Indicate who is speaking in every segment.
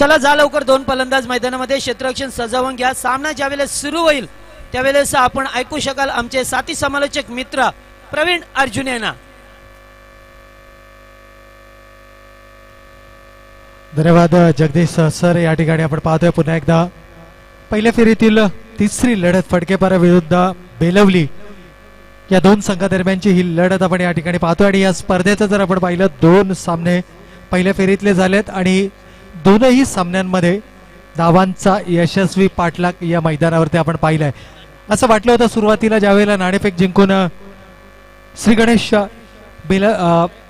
Speaker 1: चला जा लवकर, दोन फलंदाज मैदानामध्ये, क्षेत्ररक्षण सजावून घ्या. सामना ज्यावेळेस सुरू होईल त्यावेळेस आपण ऐकू शकाल आमचे साथी समालोचक मित्र प्रवीण अर्जुन यांना.
Speaker 2: धन्यवाद जगदीश सर. या ठिकाणी आपण पाहतोय पुन्हा एकदा पहिल्या फेरीतील तिसरी लढत फडकेपारा विरुद्ध बेलवली या दोन संघादरम्यानची ही लढत आपण या ठिकाणी पाहतोय. आणि या स्पर्धेचं जर आपण पाहिलं, दोन सामने पहिल्या फेरीतले झालेत आणि दोनही सामन्यांमध्ये धावांचा यशस्वी पाठलाग या मैदानावरती आपण पाहिलाय. असं वाटलं होतं सुरुवातीला ज्यावेळेला नाणेफेक जिंकून श्री गणेश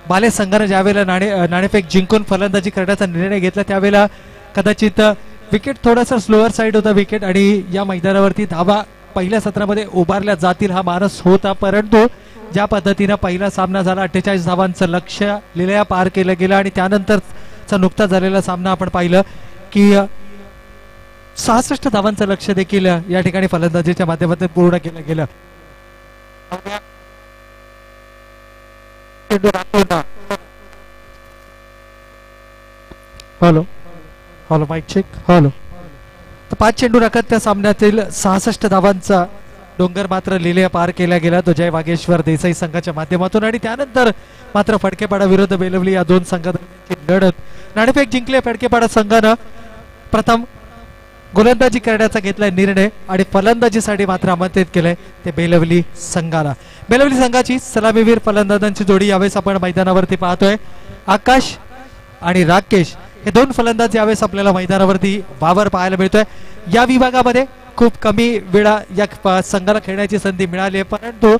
Speaker 2: बाले संघाने ज्यावेळेला नाणेफेक जिंकून फलंदाजी करण्याचा निर्णय घेतला त्यावेळेला कदाचित विकेट थोडासा स्लोअर साईड होता विकेट, आणि या मैदानावरती धावा पहिल्या सत्रामध्ये उभारल्या जातील हा मानस होता. परंतु ज्या पद्धतीनं पहिला सामना झाला, 48 धावांचं लक्ष्य लिलया पार केलं गेलं आणि त्यानंतरचा नुकता झालेला सामना आपण पाहिलं की 66 धावांचं लक्ष्य देखील या ठिकाणी फलंदाजीच्या माध्यमातून पूर्ण केलं गेलं. Hello hello mike check. Hello. तर 5 चेंडू राखत त्या सामन्यातील 66 धावांचा डोंगर मात्र लिलया पार केला गेला तो जय वागेश्वर देसाई संघाच्या माध्यमातून. आणि त्यानंतर मात्र फडकेपाडा विरुद्ध बेलवली या दोन संघांची लढत. नाणेफेक जिंकले फडकेपाडा संघानं. प्रथम गोलंदाजी करण्याचा घेतलाय निर्णय आणि फलंदाजीसाठी मात्र आमंत्रित केलंय ते बेलवली संघाला. बेलवली संघाची सलामीवीर फलंदाजांची जोडी यावेळेस आपण मैदानावरती पाहतोय. आकाश आणि राकेश हे दोन फलंदाज यावेळेस आपल्याला मैदानावरती वावर पाहायला मिळतोय. या विभागामध्ये खूप कमी वेळा या संघाला खेळण्याची संधी मिळाली आहे, परंतु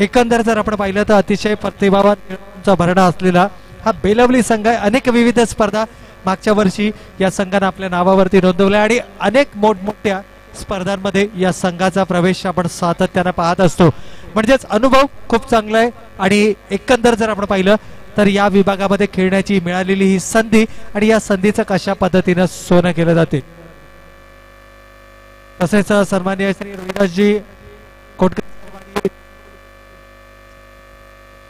Speaker 2: एकंदर जर आपण पाहिलं तर अतिशय प्रतिभावान भरणा असलेला हा बेलवली संघ आहे. अनेक विविध स्पर्धा मागच्या वर्षी या संघाने आपल्या नावावरती नोंदवल्या आणि अनेक मोठमोठ्या स्पर्धांमध्ये या संघाचा प्रवेश आपण सातत्याने पाहत असतो. म्हणजेच अनुभव खूप चांगला आहे आणि एकंदर जर आपण पाहिलं तर या विभागामध्ये खेळण्याची मिळालेली ही संधी आणि या संधीचं कशा पद्धतीने सोनं केलं जाते. तसेच सन्माननीय श्री रोहिदासजी कोटकर,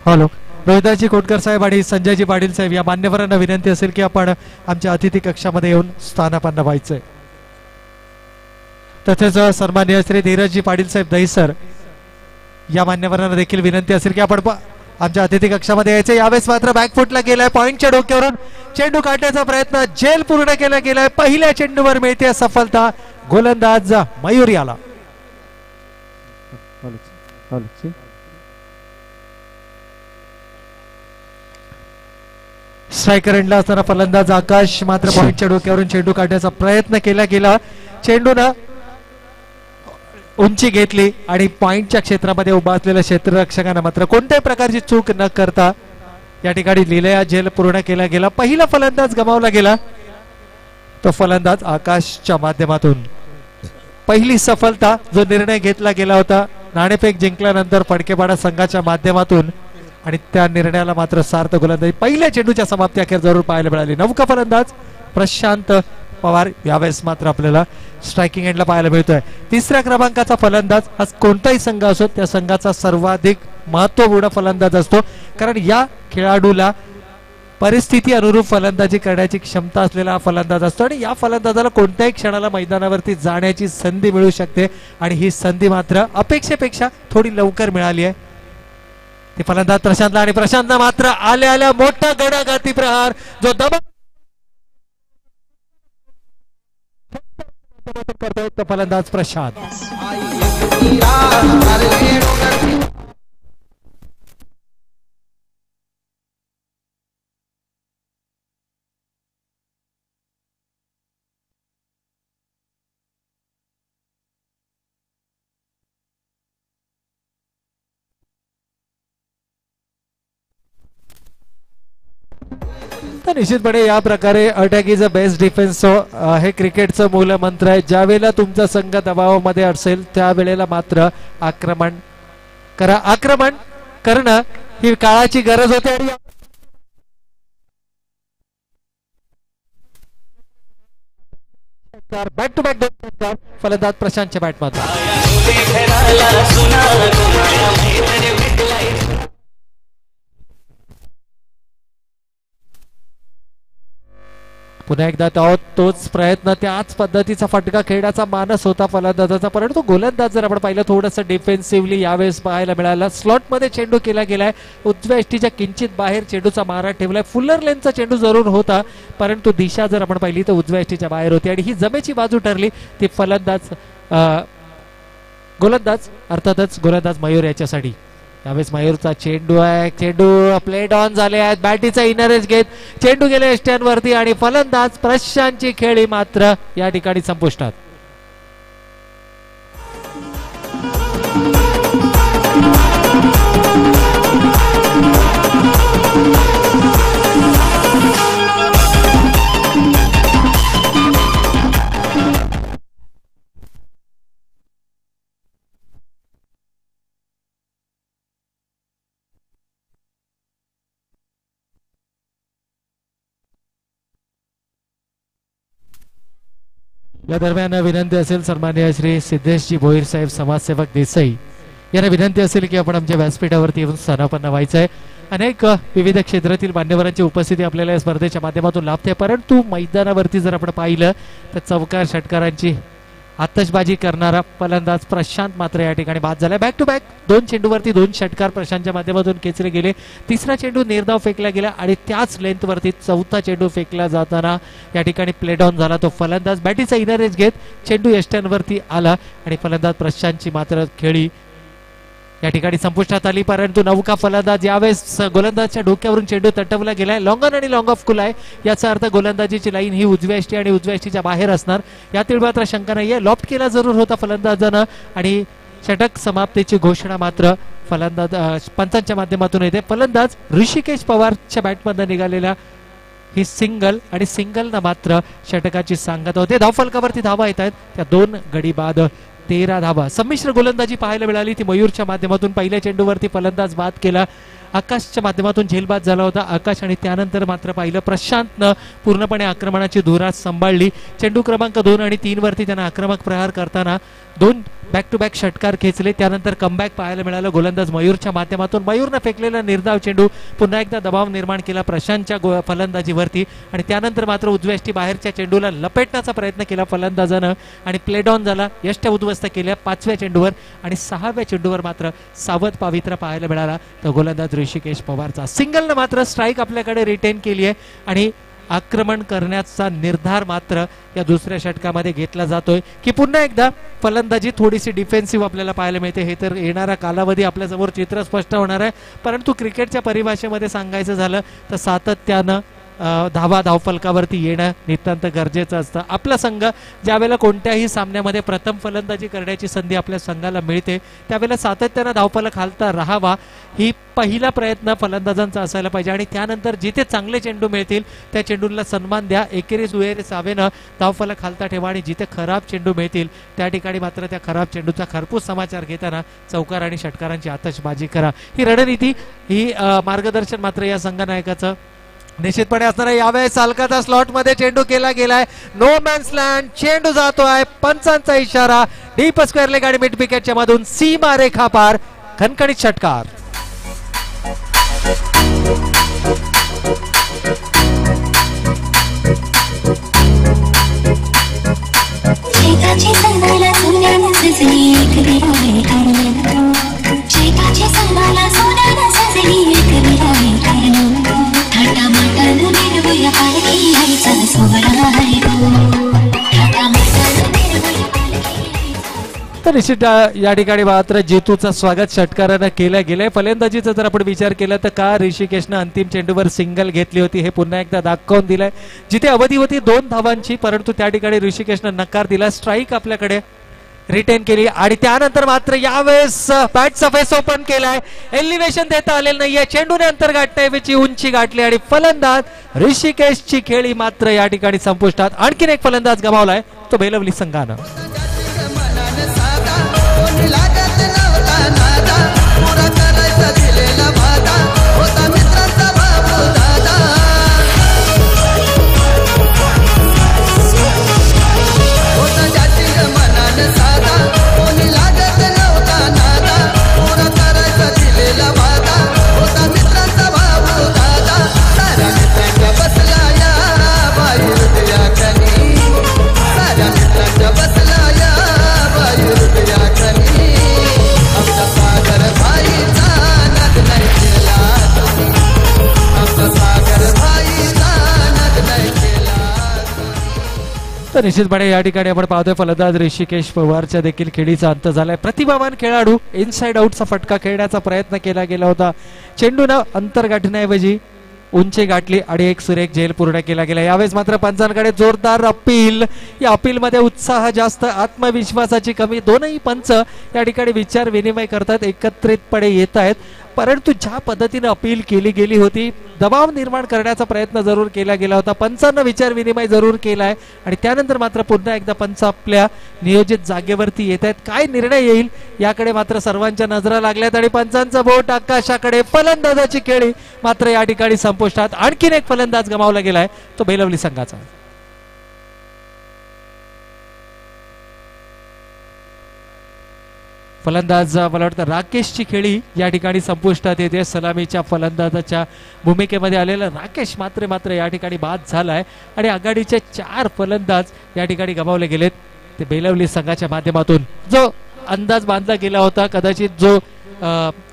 Speaker 2: हॅलो, रोहिदासजी कोटकर साहेब आणि संजयजी पाटील साहेब या मान्यवरांना विनंती असेल की आपण आमच्या अतिथी कक्षामध्ये येऊन स्थानापन्न व्हायचंय. तसेच सन्माननीय श्री धीरजजी पाटील साहेब दहीसर या मान्यवरांना देखील विनंती असेल की आपण आमच्या अतिथी कक्षामध्ये यायचे. यावेळेस मात्र बॅकफुटला गेलाय, पॉइंटच्या डोक्यावरून चेंडू काढण्याचा प्रयत्न जेल पूर्ण केला गेलाय. पहिल्या चेंडूवर मिळते सफलता. गोलंदाज मयूर याला. स्ट्रायकर एंडला असताना फलंदाज आकाश मात्र पॉइंटच्या डोक्यावरून चेंडू काढण्याचा प्रयत्न केला गेला. चेंडूनं उंची घेतली आणि पॉइंटच्या क्षेत्रामध्ये उभा असलेल्या क्षेत्ररक्षकांना मात्र कोणत्याही प्रकारची चूक न करता या ठिकाणी लिलया झेल पूर्ण केला गेला. पहिला फलंदाज गमावला गेला, तो फलंदाज आकाशच्या माध्यमातून. पहिली सफलता जो निर्णय घेतला गेला होता नाणेफेक जिंकल्यानंतर फडकेपाडा संघाच्या माध्यमातून आणि त्या निर्णयाला मात्र सार्थ गोलंदाजी पहिल्या चेंडूच्या समाप्ती अखेर जरूर पाहायला मिळाली. नौका फलंदाज प्रशांत पवार यावेळेस मात्र आपल्याला स्ट्रायकिंग एंडला पाहायला मिळतोय. तिसऱ्या क्रमांकाचा फलंदाज हा कोणताही संघ असो त्या संघाचा सर्वाधिक महत्वपूर्ण फलंदाज असतो, कारण या खेळाडूला परिस्थिती अनुरूप फलंदाजी करण्याची क्षमता असलेला हा फलंदाज असतो आणि या फलंदाजाला कोणत्याही क्षणाला मैदानावरती जाण्याची संधी मिळू शकते आणि ही संधी मात्र अपेक्षेपेक्षा थोडी लवकर मिळाली आहे. ती फलंदाज प्रशांतला आणि प्रशांतला मात्र आल्या आल्या मोठा गडाघाती प्रहार जो दबा करतोय तो फलंदाज प्रशांत. निश्चितपणे या प्रकारे attack is a best defence हे क्रिकेटचं मूल मंत्र आहे. ज्या वेळेला तुमचा संघ दबावामध्ये असेल त्यावेळेला मात्र आक्रमण करा. आक्रमण करणं ही काळाची गरज होते आणि बॅक टू बॅक फलंदाज प्रशांतच्या बॅटमध्ये. पुन्हा एकदा तोच प्रयत्न, त्याच पद्धतीचा फटका खेळण्याचा मानस होता फलंदाजाचा, परंतु गोलंदाज जर आपण पाहिलं थोडंसं डिफेन्सिव्हली यावेळेस पाहायला मिळाला. स्लॉटमध्ये चेंडू केला गेलाय, उजव्या एष्टीच्या किंचित बाहेर चेंडूचा मारा ठेवलाय. फुल्लर लेनचा चेंडू जरूर होता, परंतु दिशा जर आपण पाहिली तर उजव्या एष्टीच्या बाहेर होती आणि ही जमेची बाजू ठरली. ती गोलंदाज अर्थातच गोलंदाज मयूर याच्यासाठी. त्यावेळेस मयूरचा चेंडू आहे, चेंडू प्लेट ऑन झाले आहेत, बॅटीचा इनर एज घेत चेंडू गेले एष्ट्यांवरती आणि फलंदाज प्रशांतची खेळी मात्र या ठिकाणी संपुष्टात. या दरम्यान विनंती असेल सन्माननीय श्री सिद्धेशजी भोईर साहेब समाजसेवक देसाई यांना विनंती असेल की आपण आमच्या व्यासपीठावरती येऊन स्थानापन्न व्हायचं आहे. अनेक विविध क्षेत्रातील मान्यवरांची उपस्थिती आपल्याला या स्पर्धेच्या माध्यमातून लाभते, परंतु मैदानावरती जर आपण पाहिलं तर चौकार षटकारांची आतषबाजी करणारा फलंदाज प्रशांत मात्र या ठिकाणी बाद झाला. बॅक टू बॅक 2 चेंडूवरती 2 षटकार प्रशांतच्या माध्यमातून खेचले गेले. तिसरा चेंडू निर्धाव फेकला गेला आणि त्याच लेंथवरती चौथा चेंडू फेकला जाताना या ठिकाणी प्लेड ऑन झाला. तो फलंदाज बॅटीचा इनर एज घेत चेंडू यष्ट्यांवरती आला आणि फलंदाज प्रशांतची मात्र खेळी या ठिकाणी संपुष्टात आली. परंतु नौका फलंदाज यावेळेस गोलंदाजच्या डोक्यावरून चेंडू तटवला गेलाय. लॉंग ऑन आणि लॉंग ऑफ कुल आहे, याचा अर्थ गोलंदाजीची लाईन ही उजव्या एष्टी आणि उजव्या एष्टीच्या बाहेर असणार, यातील मात्र शंका नाहीये. लॉफ्ट केला जरूर होता फलंदाजानं आणि षटक समाप्तीची घोषणा मात्र फलंदाज पंचांच्या माध्यमातून येते. फलंदाज ऋषिकेश पवारच्या बॅटमधून निघालेला ही सिंगल आणि सिंगलनं मात्र षटकाची सांगत होते. धावफलकावरती धावा येत आहेत, त्या 2 गडी बाद 13 धावा. संमिश्र गोलंदाजी पाहायला मिळाली, ती मयूरच्या माध्यमातून. पहिल्या चेंडूवरती फलंदाज बाद केला, आकाशच्या माध्यमातून झेलबाद झाला होता आकाश आणि त्यानंतर मात्र पाहिलं प्रशांतनं पूर्णपणे आक्रमणाची धुरा सांभाळली. चेंडू क्रमांक 2 आणि 3 वरती त्यांना आक्रमक प्रहार करताना 2 बॅक टू बॅक षटकार खेचले. त्यानंतर कमबॅक पाहायला मिळालं गोलंदाज मयूरच्या माध्यमातून. मयूरनं फेकलेला निर्धाव चेंडू पुन्हा एकदा दबाव निर्माण केला प्रशांतच्या फलंदाजीवरती आणि त्यानंतर मात्र उजव्या एष्टी बाहेरच्या चेंडूला लपेटण्याचा प्रयत्न केला फलंदाजानं आणि प्लेड ऑन झाला. यष्ट्या उद्ध्वस्त केल्या 5व्या चेंडूवर आणि 6व्या चेंडूवर मात्र सावध पावित्र्य पाहायला मिळाला. तर गोलंदाज ऋषिकेश पवारचा सिंगलनं मात्र स्ट्राईक आपल्याकडे रिटेन केली आहे आणि आक्रमण करण्याचा निर्धार मात्र या दुसऱ्या षटकामध्ये घेतला जातोय की पुन्हा एकदा फलंदाजी थोडीशी डिफेन्सिव्ह आपल्याला पाहायला मिळते. हे तर येणारा कालावधी आपल्यासमोर चित्र स्पष्ट होणार आहे, परंतु क्रिकेटच्या परिभाषेमध्ये सांगायचं झालं तर सातत्यानं धावफलकावरती येणं नितांत गरजेचं असतं. आपला संघ ज्यावेळेला कोणत्याही सामन्यामध्ये प्रथम फलंदाजी करण्याची संधी आपल्या संघाला मिळते त्यावेळेला सातत्यानं धावफलक हालता राहावा ही पहिला प्रयत्न फलंदाजांचा असायला पाहिजे आणि त्यानंतर जिथे चांगले चेंडू मिळतील त्या चेंडूला सन्मान द्या, एकेरी दुहेरी सावेनं धावफलक हालता ठेवा आणि जिथे खराब चेंडू मिळतील त्या ठिकाणी मात्र त्या खराब चेंडूचा खरपूस समाचार घेताना चौकार आणि षटकारांची आतषबाजी करा. ही रणनीती ही मार्गदर्शन मात्र या संघनायकाचं निश्चितपणे असणार आहे. यावेळेस हलकाचा स्लॉट मध्ये चेंडू केला गेलाय, नो मॅन्स लँड चेंडू जातोय, पंचांचा इशारा, डीप स्क्वेअर लेग आणि मिड विकेटच्या मधून सीमा रेखा पार, खणखणीत षटकार. तर निश्चित या ठिकाणी मात्र जेतूचं स्वागत षटकारानं केलं गेलंय. फलंदाजीचा जर आपण विचार केला तर का ऋषिकेशनं अंतिम चेंडूवर सिंगल घेतली होती हे पुन्हा एकदा दाखवून दिलंय. जिथे अवधी होती 2 धावांची परंतु त्या ठिकाणी ऋषिकेशनं नकार दिला, स्ट्राईक आपल्याकडे रिटेन केली आणि त्यानंतर मात्र यावेळेस बॅटचा फेस ओपन केलाय, एलिव्हेशन देता आलेलं नाहीये, चेंडूने अंतर गाठण्याऐवजी उंची गाठली आणि फलंदाज ऋषिकेशची खेळी मात्र या ठिकाणी संपुष्टात. आणखीन एक फलंदाज गमावलाय, तो बेलवली संघानं.
Speaker 3: बसला या बाहेर
Speaker 2: तर निश्चितपणे या ठिकाणी आपण पाहतोय फलंदाज ऋषिकेश पवारच्या देखील खेळीचा अंत झालाय. प्रतिभावान खेळाडू इनसाइड आउटचा फटका खेळण्याचा प्रयत्न केला गेला होता. चेंडूनं अंतर गाठण्याऐवजी उंची गाठली आणि एक सुरेख झेल पूर्ण केला गेला. यावेळेस मात्र पंचांकडे जोरदार अपील. या अपील मध्ये उत्साह जास्त, आत्मविश्वासाची कमी. दोनही पंच या ठिकाणी विचार विनिमय करतात, एकत्रितपणे येत आहेत. परंतु ज्या पद्धतीने अपील केली गेली होती, दबाव निर्माण करण्याचा प्रयत्न जरूर केला गेला होता. पंचांना विचार विनिमय जरूर केलाय आणि त्यानंतर मात्र पुन्हा एकदा पंच आपल्या नियोजित जागेवरती येत आहेत. काय निर्णय येईल याकडे मात्र सर्वांच्या नजरा लागल्यात आणि पंचांचा बोट आकाशाकडे. फलंदाजाची खेळी मात्र या ठिकाणी संपुष्टात. आणखीन एक फलंदाज गमावला गेलाय, तो बेलवली संघाचा. फलंदाज मला वाटतं राकेशची खेळी या ठिकाणी संपुष्टात येते. सलामीच्या फलंदाजाच्या भूमिकेमध्ये आलेला राकेश मात्र या ठिकाणी बाद झालाय आणि आघाडीचे 4 फलंदाज या ठिकाणी गमावले गेलेत. ते बेलवली संघाच्या माध्यमातून जो अंदाज बांधला गेला होता, कदाचित जो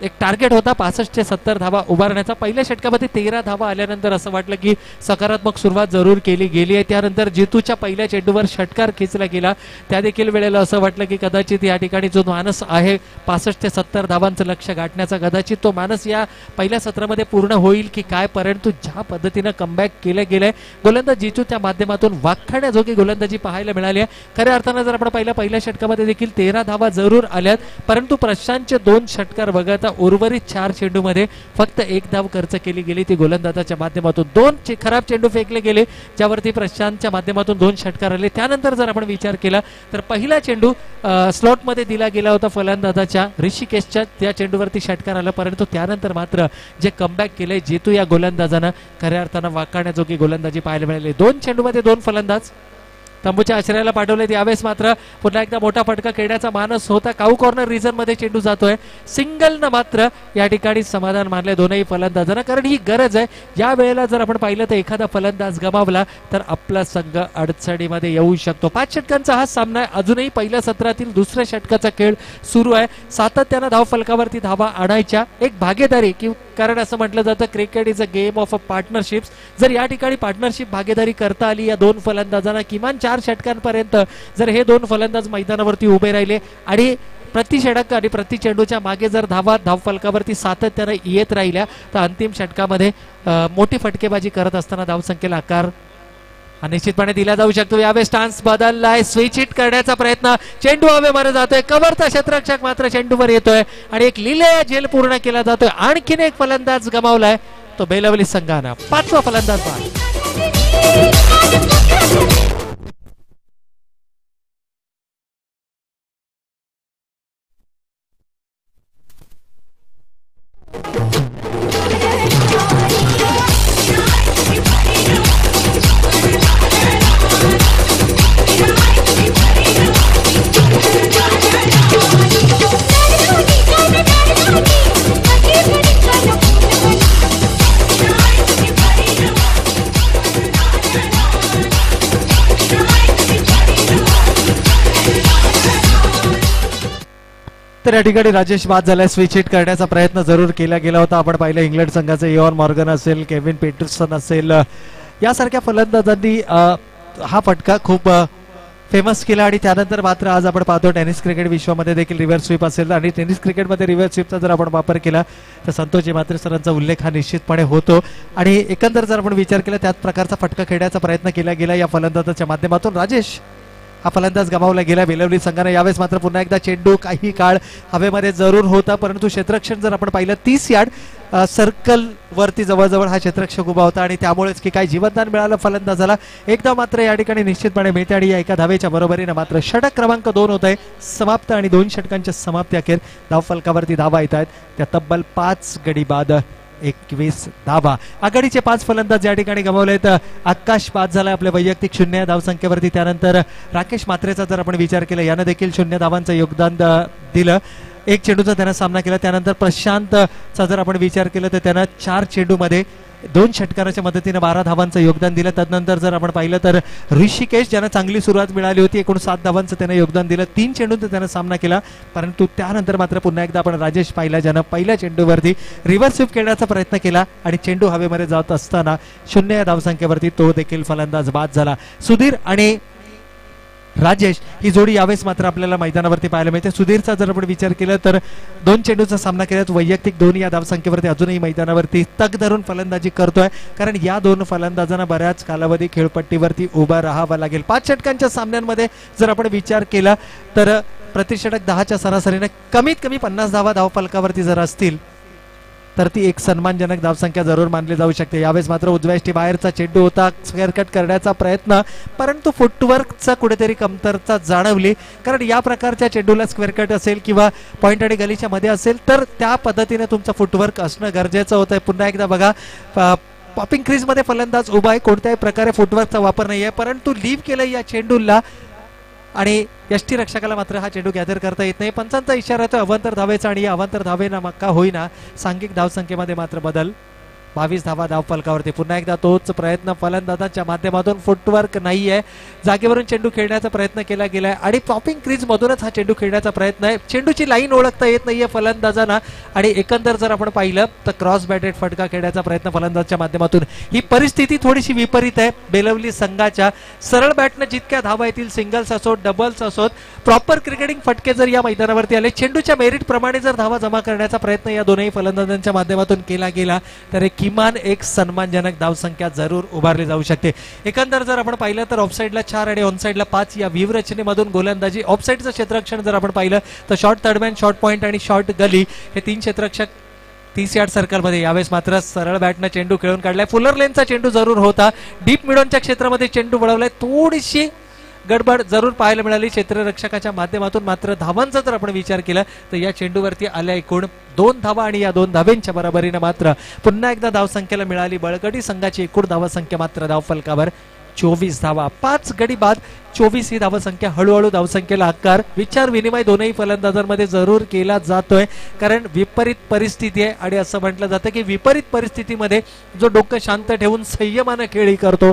Speaker 2: एक टार्गेट होता 65 ते 70 धावा उभारण्याचा, पहिल्या षटकामध्ये 13 धावा आल्यानंतर असं वाटलं की सकारात्मक सुरुवात जरूर केली गेली आहे. त्यानंतर जितूच्या पहिल्या चेंडूवर षटकार खेचला गेला. त्या देखील वेळेला असं वाटलं की कदाचित या ठिकाणी जो मानस आहे 65 ते 70 धावांचं लक्ष्य गाठण्याचा, कदाचित तो मानस या पहिल्या सत्रामध्ये पूर्ण होईल की काय. परंतु ज्या पद्धतीनं कमबॅक केलं गेलंय, गोलंदाज जितूच्या माध्यमातून वाखाणण्याजोगी गोलंदाजी पाहायला मिळाली आहे. खऱ्या अर्थानं जर आपण पहिल्या षटकामध्ये देखील 13 धावा जरूर आल्यात, परंतु प्रशांतचे 2 षटकार वगळता उर्वरित 4 चेंडूमध्ये फक्त 1 धाव खर्च केली गेली, ती गोलंदाजाच्या माध्यमातून. 2 खराब चेंडू फेकले गेले, ज्यावरती प्रशांतच्या माध्यमातून 2 षटकार आले. त्यानंतर जर आपण विचार केला तर पहिला चेंडू स्लॉटमध्ये दिला गेला होता फलंदाजाच्या ऋषिकेशच्या, त्या चेंडूवरती षटकार आला. परंतु त्यानंतर मात्र जे कमबॅक केले जेतू या गोलंदाजानं, खऱ्या अर्थानं वाखाणण्याजोगी गोलंदाजी पाहायला मिळाली. 2 चेंडूमध्ये 2 फलंदाज तंबूच्या आश्रयाला पाठवलेत. यावेळेस मात्र पुन्हा एकदा मोठा फटका खेळण्याचा मानस होता. काऊ कॉर्नर रिझन मध्ये चेंडू जातोय. सिंगलनं मात्र या ठिकाणी समाधान मानले दोनही फलंदाजांना, कारण ही गरज आहे. या वेळेला जर आपण पाहिलं तर एखादा फलंदाज गमावला तर आपला संघ अडचणीमध्ये येऊ शकतो. 5 षटकांचा हा सामना आहे. अजूनही पहिल्या सत्रातील दुसऱ्या षटकाचा खेळ सुरू आहे. सातत्यानं धाव फलकावरती धावा आणायच्या, एक भागीदारी की, कारण असं म्हटलं जातं cricket is a game of a partnerships. जर या ठिकाणी पार्टनरशिप भागीदारी करता आली या 2 फलंदाजांना, किमान 4 षटकांपर्यंत जर हे 2 फलंदाज मैदानावरती उभे राहिले आणि प्रति षटक आणि प्रति चेंडूच्या मागे जर धाव फलकावरती सातत्यानं येत राहिल्या, तर अंतिम षटकामध्ये मोठी फटकेबाजी करत असताना धावसंख्येला आकार निश्चितपणे दिला जाऊ शकतो. यावेळेस स्टान्स बदललाय, स्विच हिट करण्याचा प्रयत्न, चेंडू हवेमध्ये जातोय, कव्हरचा क्षेत्ररक्षक मात्र चेंडूवर येतोय आणि एक लिलेया झेल पूर्ण केला जातोय. आणखीन एक फलंदाज गमावलाय, तो बेलवली संघानं. 5वा फलंदाज बाद. तर या ठिकाणी राजेश बाद झालाय. स्विच हिट करण्याचा प्रयत्न जरूर केला गेला होता. आपण पाहिलं इंग्लंड संघाचे इयॉन मॉर्गन असेल, केविन पीटरसन असेल, यासारख्या फलंदाजांनी हा फटका खूप फेमस केला. आणि त्यानंतर मात्र आज आपण पाहतो टेनिस क्रिकेट विश्वामध्ये देखील रिव्हर्स स्वीप असेल, आणि टेनिस क्रिकेटमध्ये रिव्हर्स स्वीपचा जर आपण वापर केला तर संतोष मात्र सरांचा उल्लेख हा निश्चितपणे होतो. आणि एकंदर जर आपण विचार केला त्याच प्रकारचा फटका खेळण्याचा प्रयत्न केला गेला या फलंदाजाच्या माध्यमातून. राजेश हा फलंदाज गमावला गेला बेलवली संघाने. यावेळेस मात्र पुन्हा एकदा चेंडू काही काळ हवेमध्ये जरूर होता, परंतु क्षेत्ररक्षण जर आपण पाहिलं 30 यार्ड सर्कल वरती जवळजवळ हा क्षेत्ररक्षक उभा होता आणि त्यामुळेच की काही जीवनदान मिळालं फलंदाजाला. एकदा मात्र या ठिकाणी निश्चितपणे मिळते आणि या एका धावेच्या बरोबरीने मात्र षटक क्रमांक 2 होत आहे समाप्त आणि 2 षटकांच्या समाप्ती अखेर धाव फलकावरती धावा येत आहेत त्या तब्बल 5 गडी बाद 21 धावा. आघाडीचे 5 फलंदाज या ठिकाणी गमावलेत. आकाश बाद झालाय आपल्या वैयक्तिक 0 धावसंख्येवरती. त्यानंतर राकेश मात्रेचा जर आपण विचार केला यानं देखील 0 धावांचं योगदान दिलं. 1 चेंडूचा त्यानं सामना केला. त्यानंतर प्रशांतचा जर आपण विचार केला तर त्यानं 4 चेंडूमध्ये 2 षटकाराच्या मदतीने 12 धावांचं योगदान दिलं. तदनंतर जर आपण पाहिलं तर ऋषिकेश ज्यांना चांगली सुरुवात मिळाली होती, एकूण 7 धावांचं त्यानं योगदान दिलं. 3 चेंडूंचा त्यानं सामना केला. परंतु त्यानंतर मात्र पुन्हा एकदा आपण राजेश पाहिला ज्यानं पहिल्या चेंडूवरती रिव्हर्स स्वीप खेळण्याचा प्रयत्न केला आणि चेंडू हवेमध्ये जात असताना 0 या धावसंख्येवरती तो देखील फलंदाज बाद झाला. सुधीर आणि राजेश ही जोडी यावेळेस मात्र आपल्याला मैदानावरती पाहायला मिळते. सुधीरचा जर आपण विचार केला तर 2 चेंडूचा सामना केल्यात वैयक्तिक 2 या धावसंख्येवरती अजूनही मैदानावरती तग धरून फलंदाजी करतोय, कारण या 2 फलंदाजांना बऱ्याच कालावधी खेळपट्टीवरती उभा राहावं लागेल. 5 षटकांच्या सामन्यांमध्ये जर आपण विचार केला तर प्रतिषटक 10च्या सरासरीने कमीत कमी 50 धावा धावफलकावरती जर असतील तर ती एक सन्मानजनक धावसंख्या जरूर मानली जाऊ शकते. यावेळेस मात्र उजव्या बाहेरचा चेंडू होता, स्क्वेअर कट करण्याचा प्रयत्न, परंतु फुटवर्कचा कुठेतरी कमतरता जाणवली, कारण या प्रकारच्या चेंडूला स्क्वेअर कट असेल किंवा पॉइंट आणि गलीच्या मध्ये असेल तर त्या पद्धतीने तुमचं फुटवर्क असणं गरजेचं होतं. पुन्हा एकदा बघा, पॉपिंग क्रीज मध्ये फलंदाज उभा आहे, कोणत्याही प्रकारे फुटवर्कचा वापर नाहीये, परंतु लीव केलं या चेंडूला आणि यष्टीरक्षकाला मात्र हा चेंडू गॅदर करता येत नाही. पंचांचा इशारा येतो अवांतर धावेचा आणि या अवांतर धावेना मक्का होईना. सांघिक धावसंख्येमध्ये मात्र बदल. 22 धावा धावफलकावरती. पुन्हा एकदा तोच प्रयत्न फलंदाजांच्या माध्यमातून, फुटवर्क नाहीये, जागेवरून चेंडू खेळण्याचा प्रयत्न केला गेलाय आणि पॉपिंग क्रीज मधूनच हा चेंडू खेळण्याचा प्रयत्न आहे. चेंडूची लाईन ओळखता येत नाहीये फलंदाजांना आणि एकंदर जर आपण पाहिलं तर क्रॉस बॅटेड फटका खेळण्याचा प्रयत्न फलंदाजाच्या माध्यमातून. ही परिस्थिती थोडीशी विपरीत आहे बेलवली संघाच्या. सरळ बॅटनं जितक्या धावा येतील, सिंगल्स असोत डबल्स असोत, प्रॉपर क्रिकेटिंग फटके जर या मैदानावरती आले, चेंडूच्या मेरिट प्रमाणे जर धावा जमा करण्याचा प्रयत्न या दोनही फलंदाजांच्या माध्यमातून केला गेला तर किमान एक सन्मानजनक धावसंख्या जरूर उभारली जाऊ शकते. एकंदर जर आपण पाहिलं तर ऑफसाईडला 4 आणि ऑनसाईडला 5 या व्यूहरचनेमधून गोलंदाजी. ऑफसाईडचं क्षेत्ररक्षण जर आपण पाहिलं तर शॉर्ट थर्डमॅन, शॉर्ट पॉइंट आणि शॉर्ट गली हे 3 क्षेत्ररक्षक 30 यार्ड सर्कलमध्ये. यावेळेस मात्र सरळ बॅटनं चेंडू खेळून काढलाय. फुलर लेनचा चेंडू जरूर होता, डीप मिडॉनच्या क्षेत्रामध्ये चेंडू वळवलाय, थोडीशी गडबड जरूर पाहायला मिळाली क्षेत्ररक्षकाच्या माध्यमातून. मात्र धावांचा जर आपण विचार केला तर या चेंडूवरती आल्या एकूण 2 धावा आणि या 2 धावेंच्या बरोबरीने मात्र पुन्हा एकदा धावसंख्येला मिळाली बळकटी. संघाची एकूण धावसंख्या मात्र धावफलकावर 24 धावा. 5 गडी बाद 24 ही धावसंख्या. हळूहळू धावसंख्येला आकार, विचार विनिमय दोनही फलंदाजांमध्ये जरूर केला जातोय, कारण विपरीत परिस्थिती आहे आणि असं म्हटलं जातं की विपरीत परिस्थितीमध्ये जो डोकं शांत ठेवून संयमानं खेळी करतो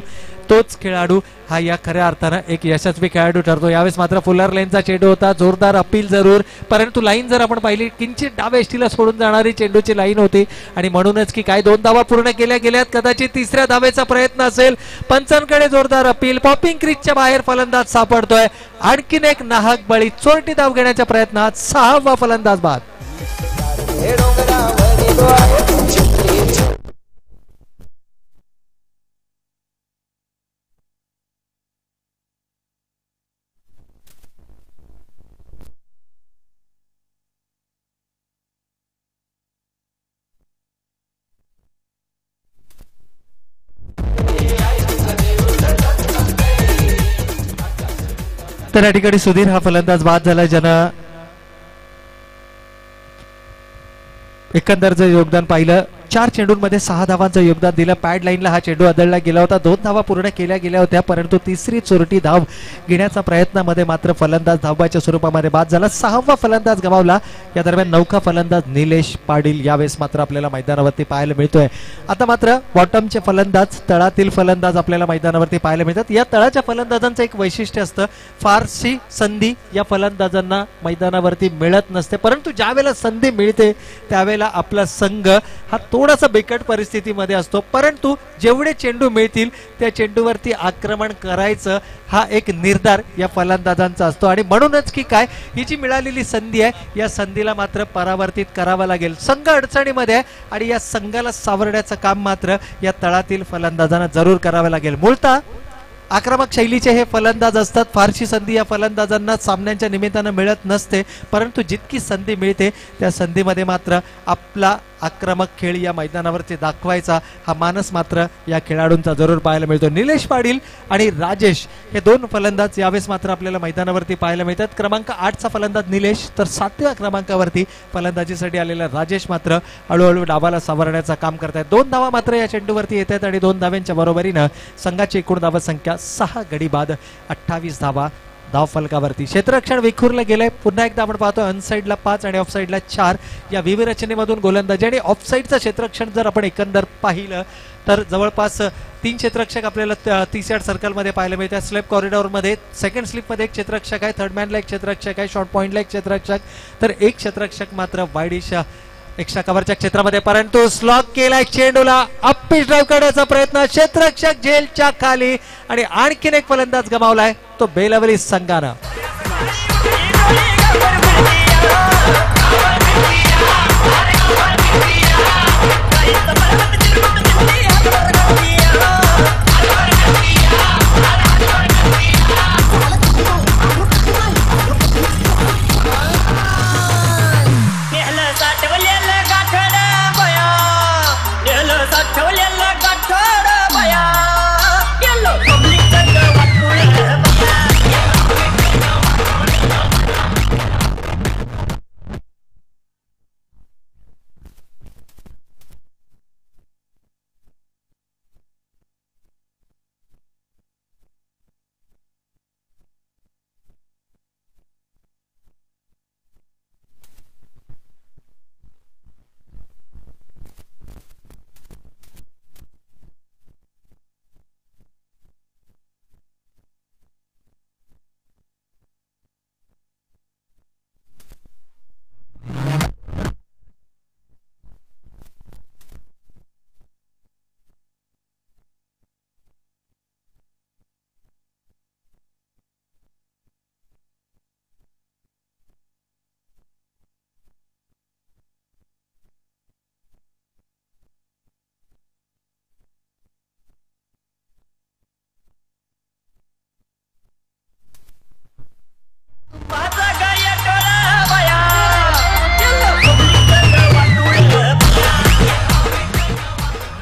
Speaker 2: तोच खेळाडू हा या खऱ्या अर्थानं एक यशस्वी खेळाडू ठरतो. यावेळेस मात्र फुलर लेनचा चेंडू होता, जोरदार अपील जरूर, परंतु लाईन जर आपण पाहिली किंचित डाव्या एष्टीला सोडून जाणारी चेंडूची लाईन होती आणि म्हणूनच की काय 2 धावा पूर्ण केल्या गेल्यात. कदाचित 3ऱ्या धावेचा प्रयत्न असेल. पंचांकडे जोरदार अपील, पॉपिंग क्रीजच्या बाहेर फलंदाज सापडतोय. आणखीन एक नाहक बळी, चोरटी धाव घेण्याच्या प्रयत्नात 6वा फलंदाज बाद. तर या ठिकाणी सुधीर हा फलंदाज बाद झाला, ज्यानं एकंदर जर योगदान पाहिलं 4 चेंडूंमध्ये 6 धावांचं योगदान दिलं. पॅड लाईनला हा चेंडू आदळला गेला होता. 2 धावा पूर्ण केल्या गेल्या होत्या, परंतु 3री चोरटी धाव घेण्याचा प्रयत्नामध्ये मात्र फलंदाज धावाच्या स्वरूपामध्ये बाद झाला. 6वा फलंदाज गमावला. या दरम्यान 9खा फलंदाज निलेश पाटील यावेळेस मात्र आपल्याला मैदानावरती पाहायला मिळतोय. आता मात्र बॉटमचे फलंदाज, तळातील फलंदाज आपल्याला मैदानावरती पाहायला मिळतात. या तळाच्या फलंदाजांचं एक वैशिष्ट्य असतं, फारशी संधी या फलंदाजांना मैदानावरती मिळत नसते, परंतु ज्यावेळेला संधी मिळते त्यावेळेला आपला संघ हा थोडासा बिकट परिस्थितीमध्ये असतो, परंतु जेवढे चेंडू मिळतील त्या चेंडूवरती आक्रमण करायचं हा एक निर्धार या फलंदाजांचा असतो. आणि म्हणूनच की काय, ही जी मिळालेली संधी आहे या संधीला मात्र परावर्तित करावं लागेल. संघ अडचणीमध्ये आहे आणि या संघाला सावरण्याचं काम मात्र या तळातील फलंदाजांना जरूर करावं लागेल. मूळतः आक्रमक शैलीचे हे फलंदाज असतात. फारशी संधी या फलंदाजांना सामन्यांच्या निमित्तानं मिळत नसते, परंतु जितकी संधी मिळते त्या संधीमध्ये मात्र आपला आक्रमक खेळ या मैदानावरती दाखवायचा हा मानस मात्र या खेळाडूंचा जरूर पाहायला मिळतो. निलेश पाटील आणि राजेश हे 2 फलंदाज यावेळेस मात्र आपल्याला मैदानावरती पाहायला मिळतात. क्रमांक 8चा फलंदाज निलेश तर 7व्या क्रमांकावरती फलंदाजीसाठी आलेला राजेश मात्र हळूहळू डावाला सावरण्याचं काम करतात. 2 धावा मात्र या चेंडूवरती येतात आणि 2 धाव्यांच्या बरोबरीनं संघाची एकूण धावसंख्या 6 गडी बाद 28 धावा धावफलकावरती. क्षेत्ररक्षण विखुरलं गेलंय. पुन्हा एकदा आपण पाहतो अनसाईडला 5 आणि ऑफसाईडला 4 या व्यूहरचनेमधून गोलंदाजी. आणि ऑफसाईडचं क्षेत्ररक्षण जर आपण एकंदर पाहिलं तर जवळपास 3 क्षेत्ररक्षक आपल्याला 30 यार्ड सर्कलमध्ये पाहायला मिळतात. स्लेप कॉरिडॉरमध्ये सेकंड स्लिपमध्ये एक क्षेत्ररक्षक आहे, थर्ड मॅनला एक क्षेत्ररक्षक आहे, शॉर्ट पॉइंटला एक क्षेत्ररक्षक, तर एक क्षेत्ररक्षक मात्र वाईडिश एक्स्ट्रा कव्हरच्या क्षेत्रामध्ये, परंतु स्लॉक केलाय चेंडूला. अप्पीच ड्राइव्ह करण्याचा प्रयत्न, क्षेत्ररक्षक झेलच्या खाली आणि आणखीन एक फलंदाज गमावलाय तो बेलवली संघानं.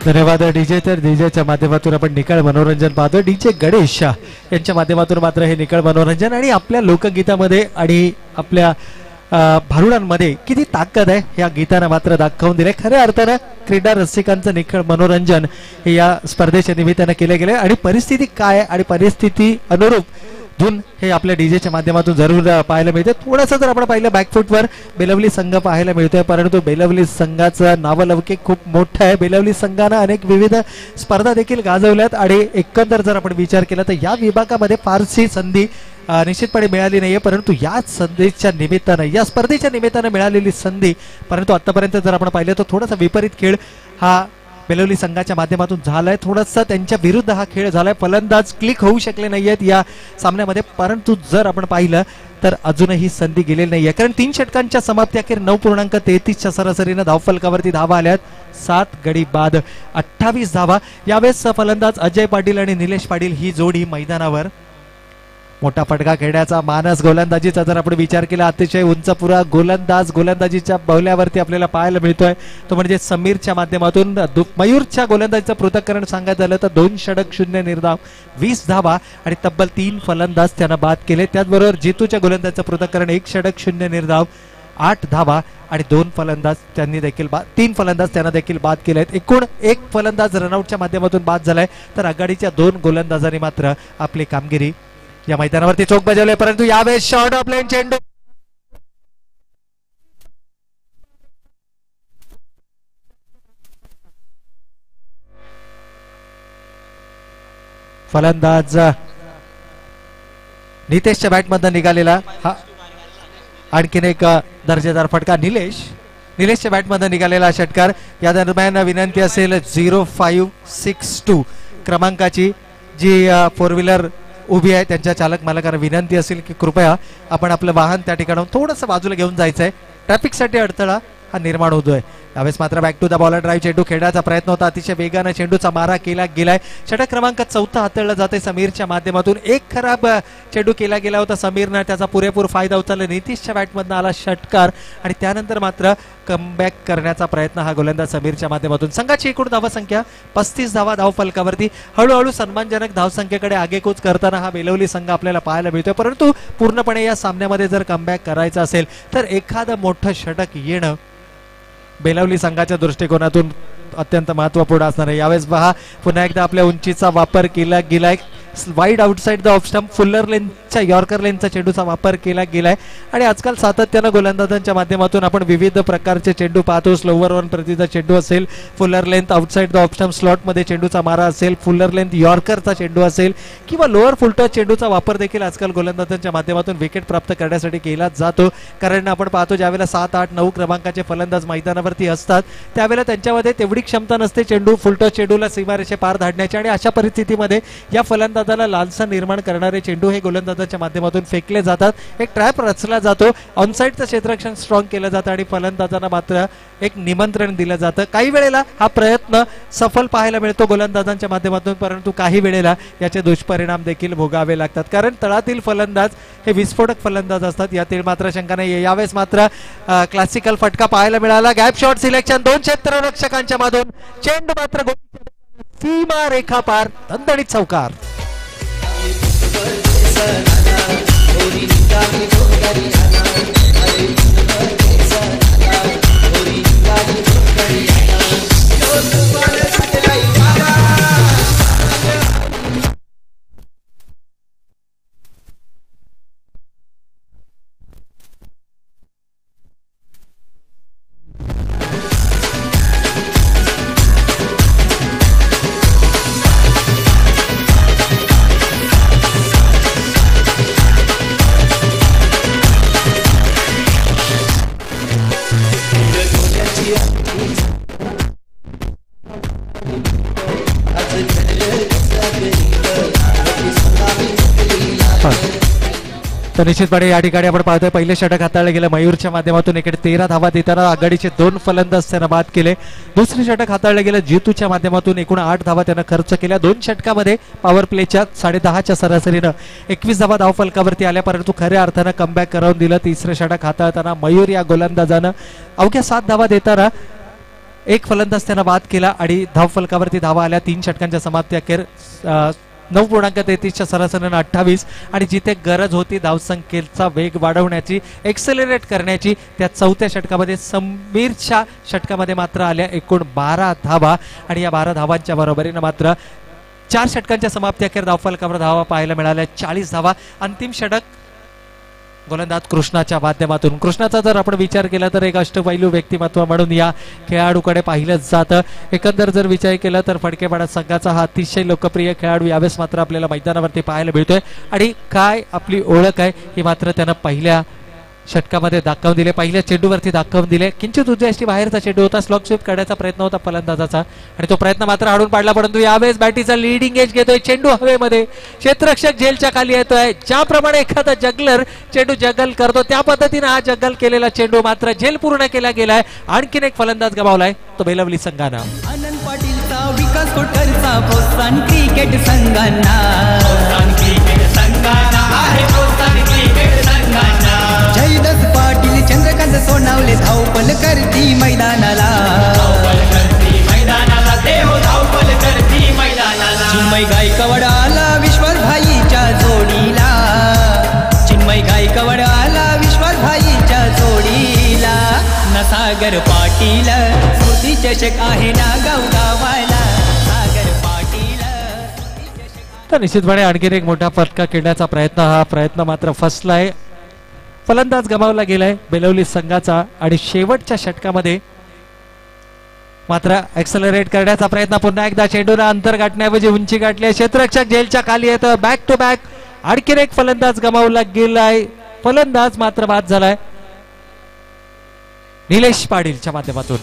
Speaker 2: धन्यवाद डीजे. तर डीजेच्या माध्यमातून आपण निकाल मनोरंजन पाहतो. डीजे गणेश यांच्या माध्यमातून मात्र हे निकाल मनोरंजन आणि आपल्या लोकगीतामध्ये आणि आपल्या भारुडांमध्ये किती ताकद आहे या गीतानं मात्र दाखवून दिले. खऱ्या अर्थानं क्रीडा रसिकांचं निखळ मनोरंजन हे या स्पर्धेच्या निमित्तानं केले गेले आणि परिस्थिती काय आणि परिस्थिती अनुरूप धून हे आपल्या डीजेच्या माध्यमातून जरूर पाहायला मिळते. थोडंसं जर आपण पाहिलं बॅकफुटवर बेलवली संघ पाहायला मिळतोय, परंतु बेलवली संघाचं नावलौकिक खूप मोठं आहे. बेलवली संघानं अनेक विविध स्पर्धा देखील गाजवल्यात आणि एकंदर जर आपण विचार केला तर या विभागामध्ये फारशी संधी निश्चितपणे मिळाली नाहीये, परंतु याच संधीच्या निमित्तानं या स्पर्धेच्या निमित्तानं मिळालेली संधी. परंतु आतापर्यंत जर आपण पाहिलं तर थोडासा विपरीत खेळ हा बेलवली संघाच्या माध्यमातून झालाय. थोडासा त्यांच्या विरुद्ध हा खेळ झालाय. फलंदाज क्लिक होऊ शकले नाहीयेत या सामन्यामध्ये, परंतु जर आपण पाहिलं तर अजूनही संधी गेलेली नाहीये, कारण 3 षटकांच्या समाप्ती अखेर 9.33च्या सरासरीनं धावफलकावरती धावा आल्यात. 7 गडी बाद 28 धावा. यावेळेस फलंदाज अजय पाटील आणि निलेश पाटील ही जोडी मैदानावर. मोठा फटका खेळण्याचा मानस गोलंदाजीचा जर आपण विचार केला, अतिशय उंचपुरा गोलंदाजीच्या बौल्यावरती आपल्याला पाहायला मिळतोय तो म्हणजे समीरच्या माध्यमातून. मयूरच्या गोलंदाजीचं पृथक्करण सांगायचं झालं तर 2 षटक 0 निर्धाव 20 धावा आणि तब्बल 3 फलंदाज त्यानं बाद केले. त्याचबरोबर जितूच्या गोलंदाजीचं पृथक्करण 1 षटक 0 निर्धाव 8 धावा आणि 2 फलंदाज त्यांनी देखील 3 फलंदाज त्यांना देखील बाद केले आहेत. एकूण 1 फलंदाज रनआउटच्या माध्यमातून बाद झालाय, तर आघाडीच्या 2 गोलंदाजांनी मात्र आपली कामगिरी या मैदानावरती चोख बजावले. परंतु यावेळेस शॉर्ट ऑफ लाईन चेंडू फलंदाज नितेशच्या बॅटमधून निघालेला हा आणखीन एक दर्जेदार फटका. निलेशच्या बॅटमधून निघालेला षटकार. या दरम्यान विनंती असेल 0562 क्रमांकाची जी 4 व्हीलर उभी आहे त्यांच्या चालक मालकांना विनंती असेल की कृपया आपण आपलं वाहन त्या ठिकाणाहून थोडंसं बाजूला घेऊन जायचंय. ट्रॅफिकसाठी अडथळा हा निर्माण होतोय. यावेळेस मात्र back to the bowler drive चेंडू खेळण्याचा प्रयत्न होता. अतिशय वेगानं चेंडूचा मारा केला गेलाय. षटक क्रमांक 4 हाताळला जाते समीरच्या माध्यमातून. एक खराब चेंडू केला गेला होता समीरनं, त्याचा पुरेपूर फायदा उचलला. नितीशच्या बॅटमधनं आला षटकार आणि त्यानंतर मात्र कमबॅक करण्याचा प्रयत्न हा गोलंदाज समीरच्या माध्यमातून. संघाची एकूण धावसंख्या 35 धावा धावफलकावरती. हळूहळू सन्मानजनक धावसंख्येकडे आगेकूच करताना हा बेलवली संघ आपल्याला पाहायला मिळतोय, परंतु पूर्णपणे या सामन्यामध्ये जर कमबॅक करायचं असेल तर एखादं मोठं षटक येणं बेलवली संघाच्या दृष्टिकोनातून अत्यंत महत्वपूर्ण असणार आहे. यावेळेस पहा पुन्हा एकदा आपल्या उंचीचा वापर केला गेलाय. Wide outside the off stump फुल्लर लेनच्या यॉर्कर लेनचा चेंडूचा वापर केला गेलाय आणि आजकाल सातत्यानं गोलंदाजांच्या माध्यमातून आपण विविध प्रकारचे चेंडू पाहतो. स्लोवर वन प्रतीचा चेंडू असेल, फुल्लर length outside the off stump स्लॉटमध्ये चेंडूचा मारा असेल, फुल्लर लेंथ यॉर्करचा चेंडू असेल किंवा लोअर फुलटच चेंडूचा वापर देखील आजकाल गोलंदाजांच्या माध्यमातून विकेट प्राप्त करण्यासाठी केला जातो. कारण आपण पाहतो ज्यावेळेला 7, 8, 9 क्रमांकाचे फलंदाज मैदानावरती असतात त्यावेळेला त्यांच्यामध्ये तेवढी क्षमता नसते चेंडू फुलटच चेंडूला सीमारेषे पार धाडण्याची आणि अशा परिस्थितीमध्ये या फलंदाजाला लालसा निर्माण करणारे चेंडू हे गोलंदाजाच्या माध्यमातून फेकले जातात. एक ट्रॅप रचला जातो, ऑनसाइडचं क्षेत्ररक्षण स्ट्रॉंग केलं जातं आणि फलंदाजांना मात्र एक निमंत्रण दिलं जातं. काही वेळेला हा प्रयत्न सफल पाहायला मिळतो गोलंदाजांच्या माध्यमातून, परंतु काही वेळेला याचे दुष्परिणाम देखील भोगावे लागतात. कारण तळातील फलंदाज हे विस्फोटक फलंदाज असतात, यातील मात्र शंका नाही. यावेळेस मात्र क्लासिकल फटका पाहायला मिळाला. गॅप शॉट सिलेक्शन, 2 क्षेत्ररक्षकांच्या माधून चेंडू मात्र सीमा रेखा पार, दणदणीत चौकार. तर निश्चितपणे या ठिकाणी आपण पाहतोय पहिले षटक हाताळलं गेलं मयूरच्या माध्यमातून. इकडे 13 धावा देताना आघाडीचे 2 फलंदाज त्यानं बाद केले. दुसरे षटक हाताळलं गेलं जितूच्या माध्यमातून. एकूण 8 धावा त्यानं खर्च केल्या. 2 षटकामध्ये पॉवर प्लेच्या 10.5च्या सरासरीनं 21 धावा धाव फलकावरती आल्या, परंतु खऱ्या अर्थानं कमबॅक करून दिलं. तिसरं षटक हाताळताना मयूर या गोलंदाजानं अवघ्या 7 धावा देताना 1 फलंदाज त्यानं बाद केला आणि धाव फलकावरती धावा आल्या. 3 षटकांच्या समाप्ती अखेर 9.33च्या सरासरीनं 28 आणि जिथे गरज होती धावसंख्येचा वेग वाढवण्याची, एक्सेलरेट करण्याची, त्या 4थ्या षटकामध्ये समीरच्या षटकामध्ये मात्र आल्या एकूण 12 धावा आणि या 12 धावांच्या बरोबरीनं मात्र 4 षटकांच्या समाप्ती अखेर धावफलकावर धावा पाहायला मिळाल्या 40 धावा. अंतिम षटक गोलंदाज कृष्णाच्या माध्यमातून. कृष्णाचा जर आपण विचार केला तर एक अष्टपैलू व्यक्तिमत्व म्हणून या खेळाडूकडे पाहिलं जातं. एकंदर जर विचार केला तर फडकेपाडा संघाचा हा अतिशय लोकप्रिय खेळाडू यावेळेस मात्र आपल्याला मैदानावरती पाहायला मिळतोय आणि काय आपली ओळख आहे ही मात्र त्यानं पहिल्या षटकामध्ये दाखवून दिले, पहिल्या चेंडूवरती दाखवून दिले. किंचित उजव्याशी बाहेरचा चेंडू होता, स्लॉग स्वीप करण्याचा प्रयत्न होता फलंदाजाचा आणि तो प्रयत्न मात्र हाडून पाडला, परंतु यावेळेस बॅटीचा लीडिंग एज घेतोय. चेंडू हवेमध्ये, क्षेत्ररक्षक झेलच्या खाली येतोय. ज्याप्रमाणे एखादा जगलर चेंडू जगल करतो त्या पद्धतीने हा जगल केलेला चेंडू मात्र झेल पूर्ण केला गेलाय. आणखीन एक फलंदाज गमावलाय तो बेलवली संघानं.
Speaker 3: आनंद पाटीलचा, विकास कोटकरचा प्रोत्साहन क्रिकेट संघांना, जयदत्त पाटील, चंद्रकांत सोनावले धावपल करती मैदानाला, चिन्मय गायकवाड आला विश्वास भाईच्या जोडीला, चिन्मय गायकवाड आला विश्वास भाईच्या जोडीला. सागर पाटील स्मृती चषक आहे ना गावाला, सागर पाटील.
Speaker 2: तर निश्चितपणे आणखीन एक मोठा फटका खेळण्याचा प्रयत्न, हा प्रयत्न मात्र फसलाय. फलंदाज गमावला गेलाय बेलवली संघाचा आणि शेवटच्या षटकामध्ये मात्र एक्सेलरेट करण्याचा प्रयत्न. पुन्हा एकदा चेंडूला अंतर गाठण्याऐवजी उंची गाठली. क्षेत्ररक्षक झेलच्या खाली येतं. बॅक टू बॅक आणखीन एक फलंदाज गमावला गेलाय. फलंदाज मात्र बाद झालाय निलेश पाटीलच्या माध्यमातून.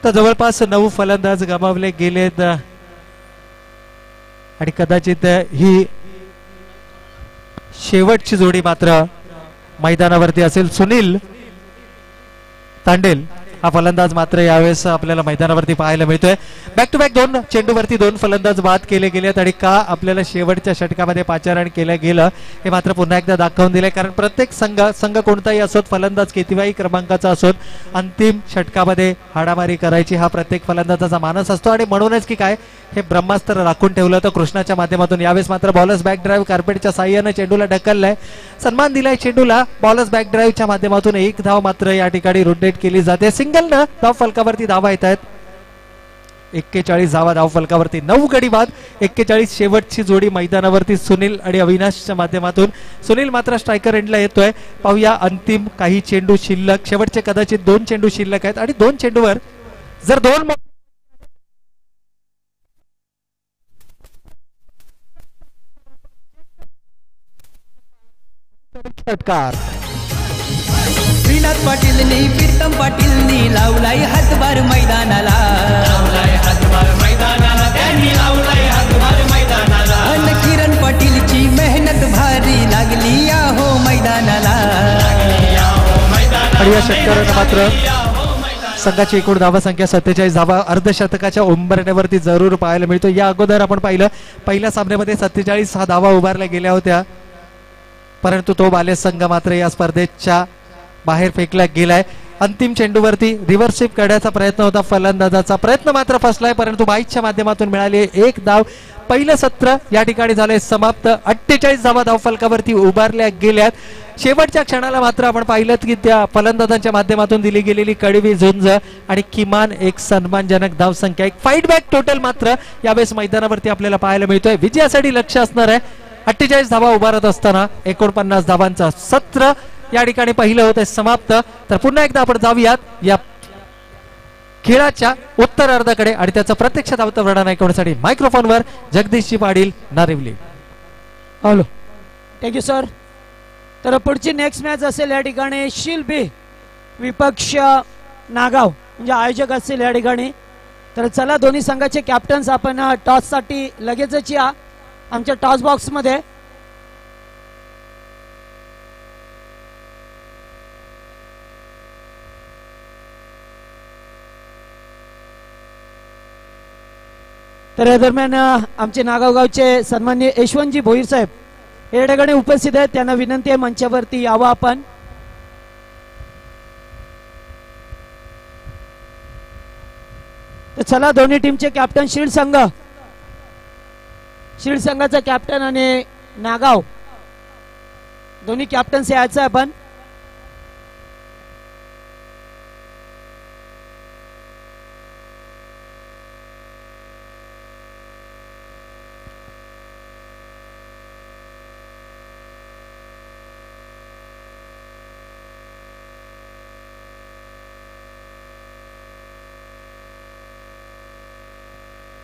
Speaker 2: तर जवळपास 9 फलंदाज गमावले गेलेत आणि कदाचित ही शेवटची जोडी मात्र मैदानावरती असेल. सुनील तांडेल हा फलंदाज मात्र यावेळेस आपल्याला मैदानावरती पाहायला मिळतोय. बॅक टू बॅक 2 चेंडूवरती 2 फलंदाज बाद केले गेलेत आणि का आपल्याला शेवटच्या षटकामध्ये पाचारण केलं गेलं हे मात्र पुन्हा एकदा दाखवून दिले. कारण प्रत्येक संघ कोणताही असोत, फलंदाज कितीही क्रमांकाचा असोत, अंतिम षटकामध्ये हाडामारी करायची हा प्रत्येक फलंदाजाचा मानस असतो. आणि म्हणूनच की काय हे ब्रह्मास्त्र राखून ठेवलं होतं कृष्णाच्या माध्यमातून. यावेळेस मात्र बॉलर्स बॅक ड्राईव्ह कार्पेटच्या साह्याने चेंडूला ढकललाय, सन्मान दिलाय चेंडूला. बॉलर्स बॅक ड्राईव्हच्या माध्यमातून 1 धाव मात्र या ठिकाणी रोटेट केली जाते. सिंगलनं धाव फलकावरती धावा येत आहेत. 41 धावा धाव फलकावरती, 9 गडी बाद. 41 शेवटची जोडी मैदानावरती सुनील आणि अविनाशच्या माध्यमातून. सुनील मात्र स्ट्रायकर एंडला येतोय. पाहूया अंतिम काही चेंडू शिल्लक, शेवटचे कदाचित 2 चेंडू शिल्लक आहेत आणि 2 चेंडूवर जर 2 षटकार.
Speaker 3: श्रीनाथ पाटीलनी प्रीतम पाटीलनी लावलाय हातभार मैदानाला, अन किरण पाटीलची मेहनत भारी लागली या हो मैदानाला.
Speaker 2: आणि या षटकारानं मात्र संघाची एकूण धावा संख्या 47 धावा अर्धशतकाच्या उंबरठ्यावरती जरूर पाहायला मिळतो. या अगोदर आपण पाहिलं पहिल्या सामन्यामध्ये 47 धावा उभारल्या गेल्या होत्या, परंतु तो बाले संघ मात्र या स्पर्धेच्या बाहेर फेकला गेलाय. अंतिम चेंडूवरती रिव्हर्स स्वीप करण्याचा प्रयत्न होता फलंदाजाचा, प्रयत्न मात्र फसलाय, परंतु बाईकच्या माध्यमातून मिळाले 1 धाव. पहिलं सत्र या ठिकाणी झालंय समाप्त. 48 धावा धाव फलकावरती उभारल्या गेल्यात. शेवटच्या क्षणाला मात्र आपण पाहिलं की त्या फलंदाजांच्या माध्यमातून दिली गेलेली कडवी झुंज आणि किमान एक सन्मानजनक धाव संख्या, एक फाईट बॅक टोटल मात्र यावेळेस मैदानावरती आपल्याला पाहायला मिळतोय. विजयासाठी लक्ष असणार आहे. 48 धावा उभारत असताना 49 धावांचा सत्र या ठिकाणी पहिलं होत आहे समाप्त. तर पुन्हा एकदा आपण जाऊयात या खेळाच्या उत्तरार्धाकडे आणि त्याचं प्रत्यक्ष धावतं वर्णन ऐकवण्यासाठी मायक्रोफोनवर Jagdishji Patil Narivali.
Speaker 1: Hello, thank you sir. तर पुढची नेक्स्ट मॅच असेल या ठिकाणी शिल्पी विपक्ष नागाव, म्हणजे आयोजक असतील या ठिकाणी. तर चला दोन्ही संघाचे कॅप्टन्स आपण टॉस साठी लगेचच या आमच्या टॉस बॉक्स मध्ये. तर या दरम्यान आमचे नागाव गावचे सन्माननीय यशवंतजी भोईर साहेब या ठिकाणी उपस्थित आहेत. त्यांना विनंती आहे मंचावरती यावं आपण. तर चला दोन्ही टीमचे कॅप्टन शिल्ड संघाचा कॅप्टन आणि नागाव दोन्ही कॅप्टन्स यायचं आपण.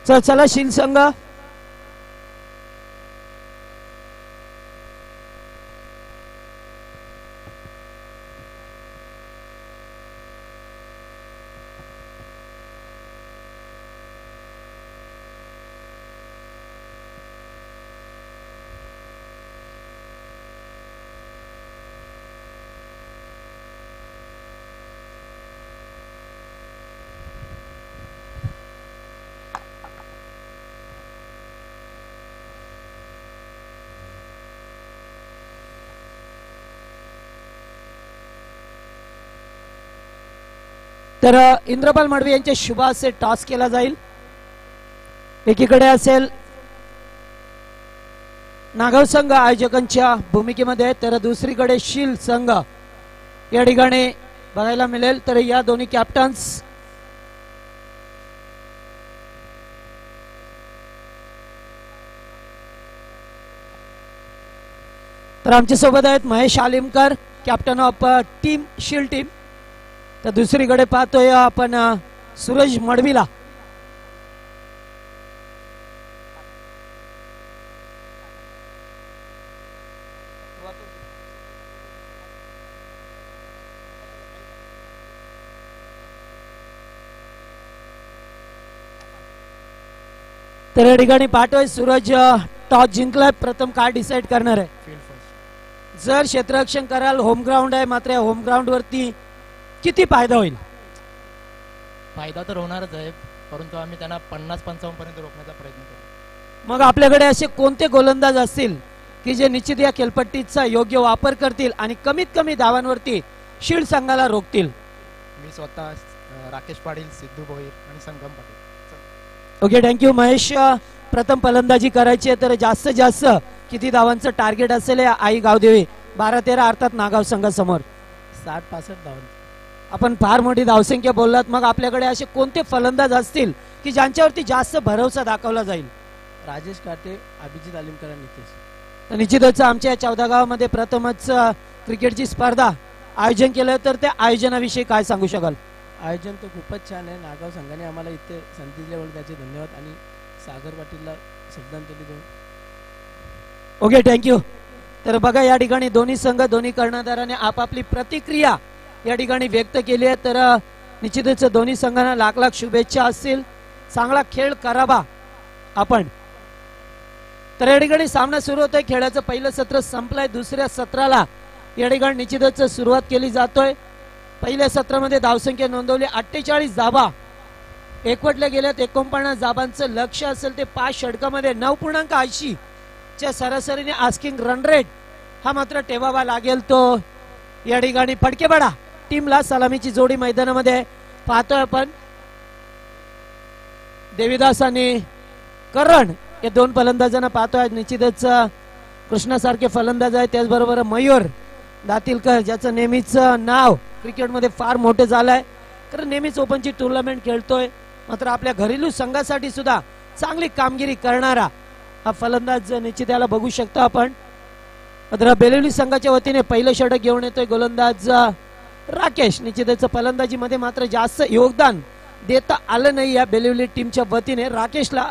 Speaker 1: चला शिल्ड संघ. तर इंद्रपाल मडवी यांच्या शुभ असे टॉस केला जाईल. एकीकडे असेल नागाव संघ आयोजकांच्या भूमिकेमध्ये, तर दुसरीकडे शिल्ड संघ या ठिकाणी बघायला मिळेल. तर या दोन्ही कॅप्टन्स तर आमच्या सोबत आहेत Mahesh Alimkar, captain of team shield team. तर दुसरीकडे पाहतोय आपण सूरज मडवीला. तर या ठिकाणी पाहतोय सूरज टॉस जिंकलाय, प्रथम काय डिसाइड करणार आहे. जर क्षेत्ररक्षण कराल, होम ग्राउंड आहे, मात्र होम ग्राउंड वरती किती फायदा होईल.
Speaker 4: फायदा तर होणारच आहे, परंतु आम्ही त्यांना 50-55 पर्यंत रोखण्याचा प्रयत्न करू.
Speaker 1: मग आपल्याकडे असे कोणते गोलंदाज असतील की जे निश्चित या खेळपट्टीचा योग्य वापर करतील आणि कमीत कमी धावांवरती शील्ड संघाला रोखतील?
Speaker 4: मी स्वतः राकेश पाटील, सिद्धू भोईर आणि संगम पाटील.
Speaker 1: Okay, thank you Mahesh. प्रथम फलंदाजी करायची आहे तर जास्तीत जास्त किती धावांचं टार्गेट असेल या आई गावदेवी 12-13 अर्थात नागाव संघासमोर?
Speaker 4: 60-65 धावांचं.
Speaker 1: आपण फार मोठी धावसंख्या बोललात. मग आपल्याकडे असे कोणते फलंदाज असतील की ज्यांच्यावरती जास्त भरोसा दाखवला जाईल?
Speaker 4: राजेश काटे, अभिजित आलिमकर आणि नितेश.
Speaker 1: तर निश्चितच आमच्या 14 गावामध्ये प्रथमच क्रिकेटची स्पर्धा आयोजन केलं, तर त्या आयोजनाविषयी काय सांगू शकाल?
Speaker 4: आयोजन तर खूपच छान आहे. नागाव संघाने आम्हाला इथे संधी दिल्याबद्दल त्याचे धन्यवाद आणि सागर पाटीलला श्रद्धांजली देऊन.
Speaker 1: Okay, thank you. तर बघा या ठिकाणी दोन्ही संघ, दोन्ही कर्णधाराने आपापली प्रतिक्रिया या ठिकाणी व्यक्त केली आहे. तर निश्चितच दोन्ही संघांना लाख लाख शुभेच्छा असतील. चांगला खेळ करावा आपण. तर या ठिकाणी सामना सुरू होतोय. खेळाचं पहिलं सत्र संपलंय. दुसऱ्या सत्राला या ठिकाणी निश्चितच सुरुवात केली जातोय. पहिल्या सत्रामध्ये धावसंख्या नोंदवली 48 धावा एकवटल्या गेल्यात. 49 धाबांचं लक्ष असेल ते 5 षटकामध्ये 9.80 च्या सरासरीने आस्किंग रन रेट हा मात्र ठेवावा लागेल. तो या ठिकाणी फडकेपाडा टीमला सलामीची जोडी मैदानामध्ये पाहतोय आपण. देवीदास आणि करण या दोन फलंदाजांना पाहतोय. निश्चितच कृष्णासारखे फलंदाज आहेत. त्याचबरोबर मयूर दातीलकर ज्याचं नेहमीच नाव क्रिकेटमध्ये फार मोठं झालंय, कारण नेहमीच ओपनची टुर्नामेंट खेळतोय. मात्र आपल्या घरेलू संघासाठी सुद्धा चांगली कामगिरी करणारा हा फलंदाज निश्चित याला बघू शकतो आपण. मात्र बेलिवली संघाच्या वतीने पहिलं षटक घेऊन येतोय गोलंदाज राकेश. निश्चितच फलंदाजीमध्ये मात्र जास्त योगदान देता आलं नाही या बेलिवली टीमच्या वतीने. राकेशला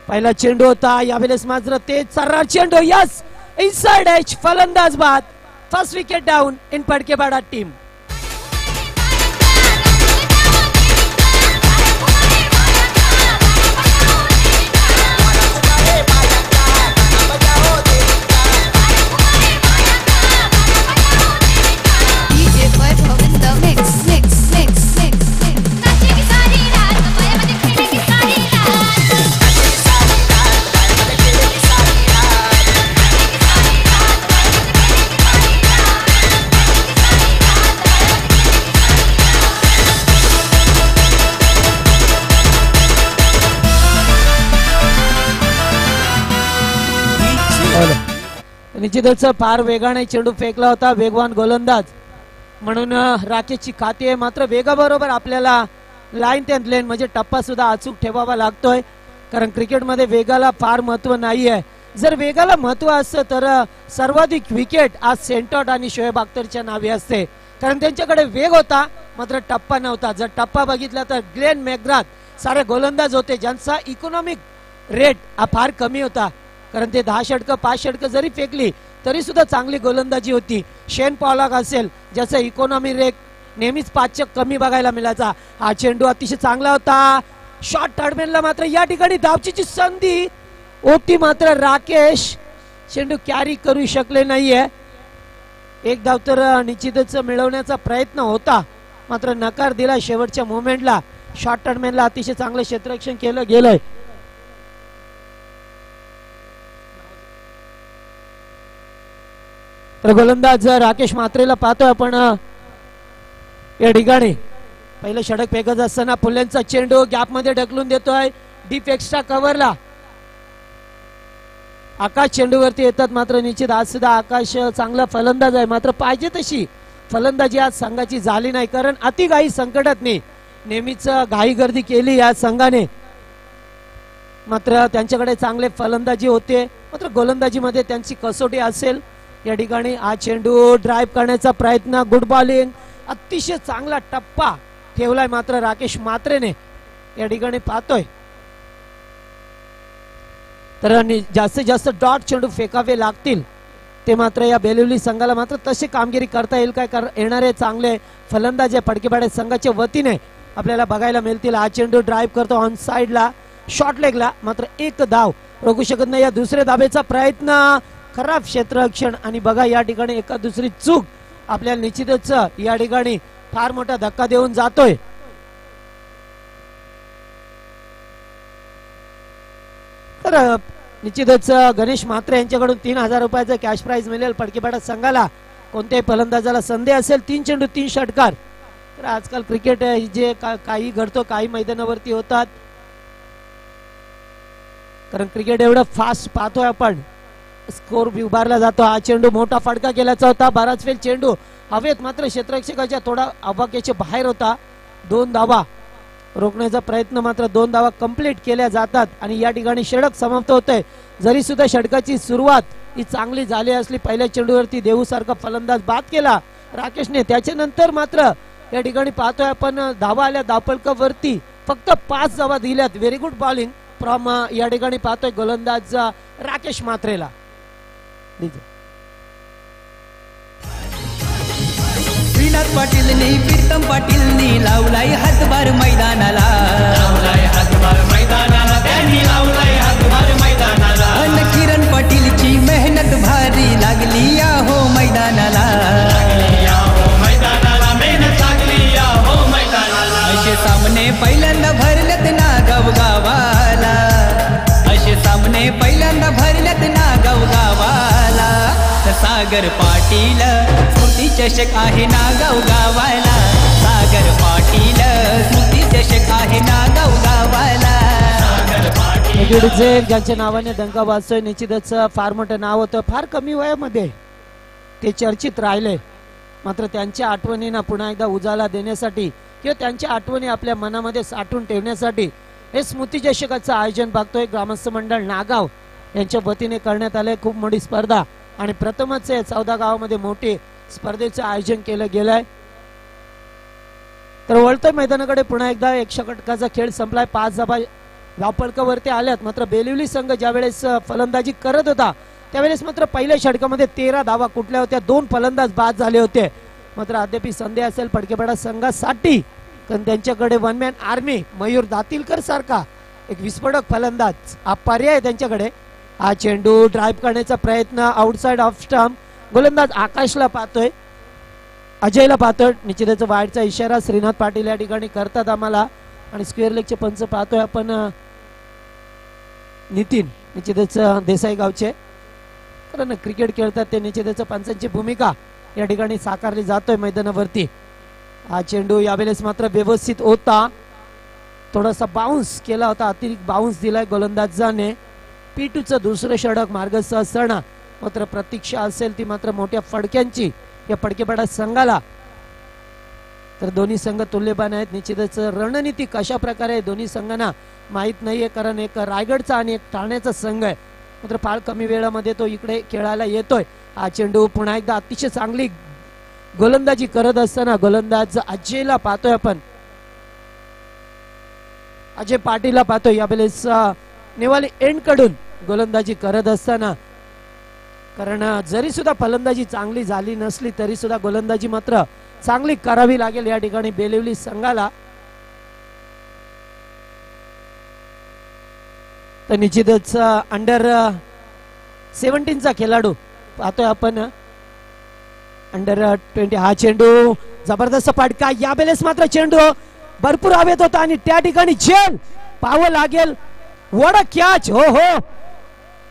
Speaker 1: पहिला चेंडू होता. यावेळेस मात्र ते चार्रा चेंडू. यस, इनसाइड एज, फलंदाज बाद. First wicket down in Phadkepada team. निश्चितच फार वेगाने चेंडू फेकला होता. वेगवान गोलंदाज म्हणून राकेशची खाती आहे. मात्र वेगाबरोबर आपल्याला लाईन ते लेन म्हणजे टप्पा सुद्धा अचूक ठेवावा लागतोय, कारण क्रिकेटमध्ये वेगाला फार महत्व नाही आहे. जर वेगाला महत्व असतं तर सर्वाधिक विकेट आज सेंटॉट आणि शोएब अख्तरच्या नावे असते, कारण त्यांच्याकडे वेग होता मात्र टप्पा नव्हता. जर टप्पा बघितला तर ग्लेन मॅकग्राथ सारे गोलंदाज होते ज्यांचा इकॉनॉमिक रेट हा फार कमी होता, कारण ते 10 षटकं 5 षटकं जरी फेकली तरी सुद्धा चांगली गोलंदाजी होती. शेन पॉलॉक असेल ज्याचा इकॉनॉमी रेट नेहमीच 5 कमी बघायला मिळायचा. हा चेंडू अतिशय चांगला होता. शॉट टर्मेनला मात्र या ठिकाणी धावचीची संधी होती, मात्र राकेश चेंडू कॅरी करू शकले नाहीये. एक धाव तर निश्चितच मिळवण्याचा प्रयत्न होता, मात्र नकार दिला शेवटच्या मोमेंटला. शॉट टर्मेनला अतिशय चांगलं क्षेत्ररक्षण केलं गेलंय. तर गोलंदाज राकेश मात्रेला पाहतोय आपण. या ठिकाणी पहिलं षटक फेकत असताना फुल्यांचा चेंडू गॅप मध्ये ढकलून देतोय डीप एक्स्ट्रा कव्हरला. आकाश चेंडूवरती येतात, मात्र निश्चित आज सुद्धा आकाश चांगला फलंदाज आहे, मात्र पाहिजे तशी फलंदाजी आज संघाची झाली नाही, कारण अतिघाई संकटात नेहमीच घाई गर्दी केली या संघाने. मात्र त्यांच्याकडे चांगले फलंदाजी होते, मात्र गोलंदाजीमध्ये त्यांची कसोटी असेल. या ठिकाणी हा चेंडू ड्राईव्ह करण्याचा प्रयत्न, गुड बॉलिंग, अतिशय चांगला टप्पा ठेवलाय मात्र राकेश मात्रेने. या ठिकाणी पाहतोय तर जास्तीत जास्त डॉट चेंडू फेकावे लागतील, ते मात्र या बेलिवली संघाला मात्र तशी कामगिरी करता येईल काय? येणारे चांगले फलंदाज फडकेपाडा संघाच्या वतीने आपल्याला बघायला मिळतील. हा चेंडू ड्राईव्ह करतो ऑन साइडला, शॉर्ट लेगला, मात्र एक धाव रोखू शकत नाही. या दुसऱ्या धावेचा प्रयत्न, खराब क्षेत्ररक्षण, आणि बघा या ठिकाणी एका दुसरी चूक आपल्याला निश्चितच या ठिकाणी फार मोठा धक्का देऊन जातोय. तर निश्चितच गणेश म्हात्रे यांच्याकडून 3000 रुपयाचं कॅश प्राइज मिळेल. फडकेपाडा संघाला कोणत्याही फलंदाजाला संधी असेल 3 चेंडू 3 षटकार. तर आजकाल क्रिकेट जे काही घडतो काही मैदानावरती होतात, कारण क्रिकेट एवढं फास्ट पाहतोय आपण. स्कोर उभारला जातो. हा चेंडू मोठा फटका केल्याचा होता. बराच वेळ चेंडू हवेत मात्र क्षेत्ररक्षकाच्या थोडा आवाक्याच्या बाहेर होता. 2 धावा रोखण्याचा प्रयत्न मात्र 2 धावा कंप्लीट केल्या जातात आणि या ठिकाणी षटक समाप्त होतंय. जरी सुद्धा षटकाची सुरुवात ही चांगली झाली असली, पहिल्या चेंडूवरती देऊ सारखा फलंदाज बाद केला राकेशने. त्याच्यानंतर मात्र या ठिकाणी पाहतोय आपण धावा आल्या धावफलकावरती फक्त 5 धावा दिल्यात. व्हेरी गुड बॉलिंग फ्रॉम या ठिकाणी पाहतोय गोलंदाज राकेश म्हात्रेला.
Speaker 3: श्रीनाथ पाटीलनी प्रीतम पाटीलनी लावलाय हातभार मैदानाला, त्यांनी लावलाय हातभार मैदानाला. अन किरण पाटीलची मेहनत भारी लागली या हो मैदानाला, मेहनत लागली या हो मैदानाला. असे सामने पहिल्यांदा भरलेत नागाव गावाला, असे सामने पहिल्यांदा भरलेत नागाव गावाला. सागर पाटील स्मृती चषक आहे नागाव गावाला, सागर पाटील स्मृती चषक आहे नागाव गावाला.
Speaker 1: ज्यांच्या नावाने डंका वाजतोय, निश्चितच फार मोठं नाव होतं. फार कमी वयामध्ये ते चर्चित राहिले, मात्र त्यांच्या आठवणींना पुन्हा एकदा उजाला देण्यासाठी किंवा त्यांच्या आठवणी आपल्या मनामध्ये साठवून ठेवण्यासाठी हे स्मृती चषकाचं आयोजन बघतोय ग्रामस्थ मंडळ नागाव यांच्या वतीने करण्यात आलंय. खूप मोठी स्पर्धा आणि प्रथमच 14 गावामध्ये मोठे स्पर्धेचं आयोजन केलं गेलंय. तर वळतोय मैदानाकडे पुन्हा एकदा. 1 षटकाचा खेळ संपलाय. 5 धावा धावफलकावरती आल्यात. मात्र बेलिवली संघ ज्या वेळेस फलंदाजी करत होता त्यावेळेस मात्र पहिल्या षटकामध्ये 13 धावा कुठल्या होत्या, 2 फलंदाज बाद झाले होते. मात्र अद्याप संधी असेल फडकेपाडा संघासाठी, कारण त्यांच्याकडे 1 मॅन आर्मी मयूर दातीलकर सारखा एक विस्फोटक फलंदाज हा पर्याय त्यांच्याकडे. हा चेंडू ड्राईव्ह करण्याचा प्रयत्न आउटसाइड ऑफ स्टंप. गोलंदाज आकाशला पाहतोय, अजयला पाहतोय. निश्चितच वाईडचा इशारा श्रीनाथ पाटील या ठिकाणी करतात आम्हाला. आणि स्क्वेअर लेगचे पंच पाहतोय आपण नितीन, निश्चितच देसाई गावचे, कारण क्रिकेट खेळतात ते. निश्चितच पंचांची भूमिका या ठिकाणी साकारली जातोय मैदानावरती. हा चेंडू यावेळेस मात्र व्यवस्थित होता. थोडासा बाउन्स केला होता, अतिरिक्त बाउन्स दिलाय गोलंदाजाने. P2चं दुसरं षटक मार्गस्थ असताना मात्र प्रतीक्षा असेल ती मात्र मोठ्या फडक्यांची या फडकेपाडा संघाला. तर दोन्ही संघ तुल्यबान आहेत. निश्चितच रणनीती कशा प्रकारे दोन्ही संघांना माहीत नाहीये, कारण एक रायगडचा आणि एक ठाण्याचा संघ आहे. मात्र फार कमी वेळामध्ये तो इकडे खेळायला येतोय. हा चेंडू पुन्हा एकदा अतिशय चांगली गोलंदाजी करत असताना गोलंदाज अजयला पाहतोय आपण, अजय पाटीलला पाहतोय. यावेळेस नेवाली एंड कडून गोलंदाजी करत असताना, कारण जरी सुद्धा फलंदाजी चांगली झाली नसली तरी सुद्धा गोलंदाजी मात्र चांगली करावी लागेल या ठिकाणी बेलिवली संघाला. तर निश्चितच अंडर 17चा खेळाडू पाहतोय आपण, अंडर 20. हा चेंडू जबरदस्त फटका. यावेळेस मात्र चेंडू भरपूर हवेत होता आणि त्या ठिकाणी झेल पाहावं लागेल. वड कॅच. हो हो,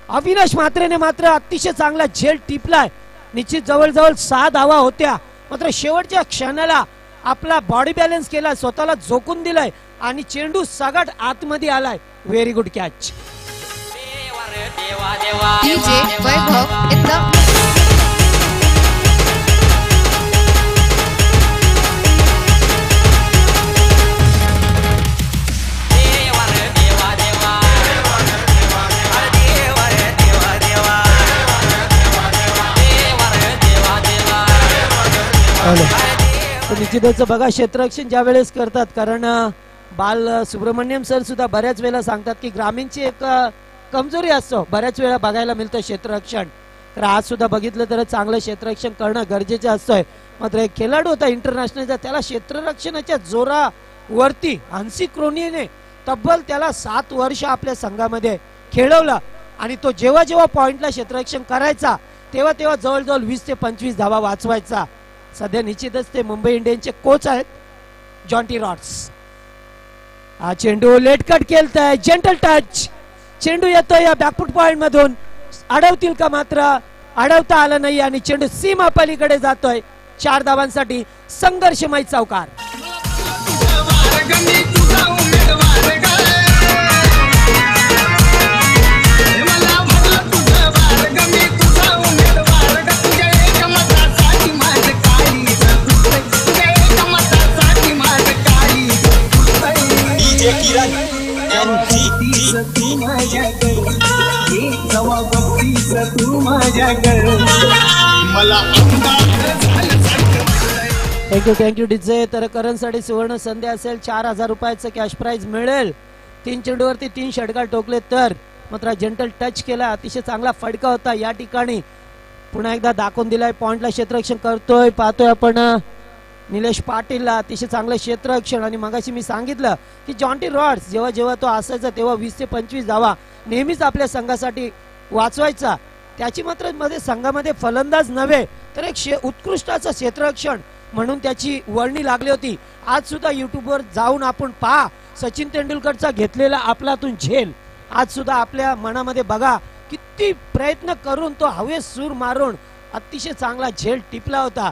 Speaker 1: अविनाश म्हात्रेने मात्र अतिशय चांगला झेल टिपलाय. निश्चित जवळजवळ 6 धावा होत्या, मात्र शेवटच्या क्षणाला आपला बॉडी बॅलन्स केला, स्वतःला झोकून दिलाय आणि चेंडू सगळ्यात आतमध्ये आलाय. Very good catch.
Speaker 5: डीजे वैभव एकदम
Speaker 1: निश्चितच बघा क्षेत्ररक्षण ज्या वेळेस करतात, कारण बाल सुब्रमण्यम सर सुद्धा बऱ्याच वेळा सांगतात की ग्रामीणची एक कमजोरी असतो, बऱ्याच वेळा बघायला मिळतं क्षेत्ररक्षण. तर आज सुद्धा बघितलं तर चांगलं क्षेत्ररक्षण करणं गरजेचं असतंय. मात्र एक खेळाडू होता इंटरनॅशनलचा, त्याला क्षेत्ररक्षणाच्या जोरावरती हंसी क्रोनीने तब्बल त्याला 7 वर्ष आपल्या संघामध्ये खेळवलं आणि तो जेव्हा जेव्हा पॉइंटला क्षेत्ररक्षण करायचा तेव्हा तेव्हा जवळजवळ 20 ते 25 धावा वाचवायचा. सध्या निश्चितच ते मुंबई इंडियन्सचे कोच आहेत जॉन्टी रॉड्स. हा चेंडू लेट कट केलताय, जेंटल टच, चेंडू येतोय या बॅकफुट पॉइंट मधून, अडवतील का मात्र अडवता आलं नाही आणि चेंडू सीमा पलीकडे जातोय. 4 धावांसाठी संघर्षमय चौकार. Thank you DJ. तर करणसाठी सुवर्ण संधी असेल, 4,000 रुपयाचं कॅश प्राइज मिळेल. 3 चेंडूवरती 3 षटकार टोकले तर मात्र जेंटल टच केला, अतिशय चांगला फटका होता या ठिकाणी. पुन्हा एकदा दाखवून दिलाय पॉइंटला क्षेत्ररक्षण करतोय, पाहतोय आपण निलेश पाटीलला, अतिशय चांगलं क्षेत्ररक्षण. आणि मगाशी मी सांगितलं की जॉन्टी रॉड्स जेव्हा जेव्हा तो असायचा तेव्हा 20 ते 25 धावा नेहमीच आपल्या संघासाठी वाचवायचा. त्याची मात्र मध्ये संघामध्ये फलंदाज नव्हे तर एक उत्कृष्टाचं क्षेत्ररक्षण म्हणून त्याची वर्णी लागली होती. आज सुद्धा युट्यूबवर जाऊन आपण पहा सचिन तेंडुलकरचा घेतलेला आपलातून झेल. आज सुद्धा आपल्या मनामध्ये बघा किती प्रयत्न करून तो हवेत सूर मारून अतिशय चांगला झेल टिपला होता.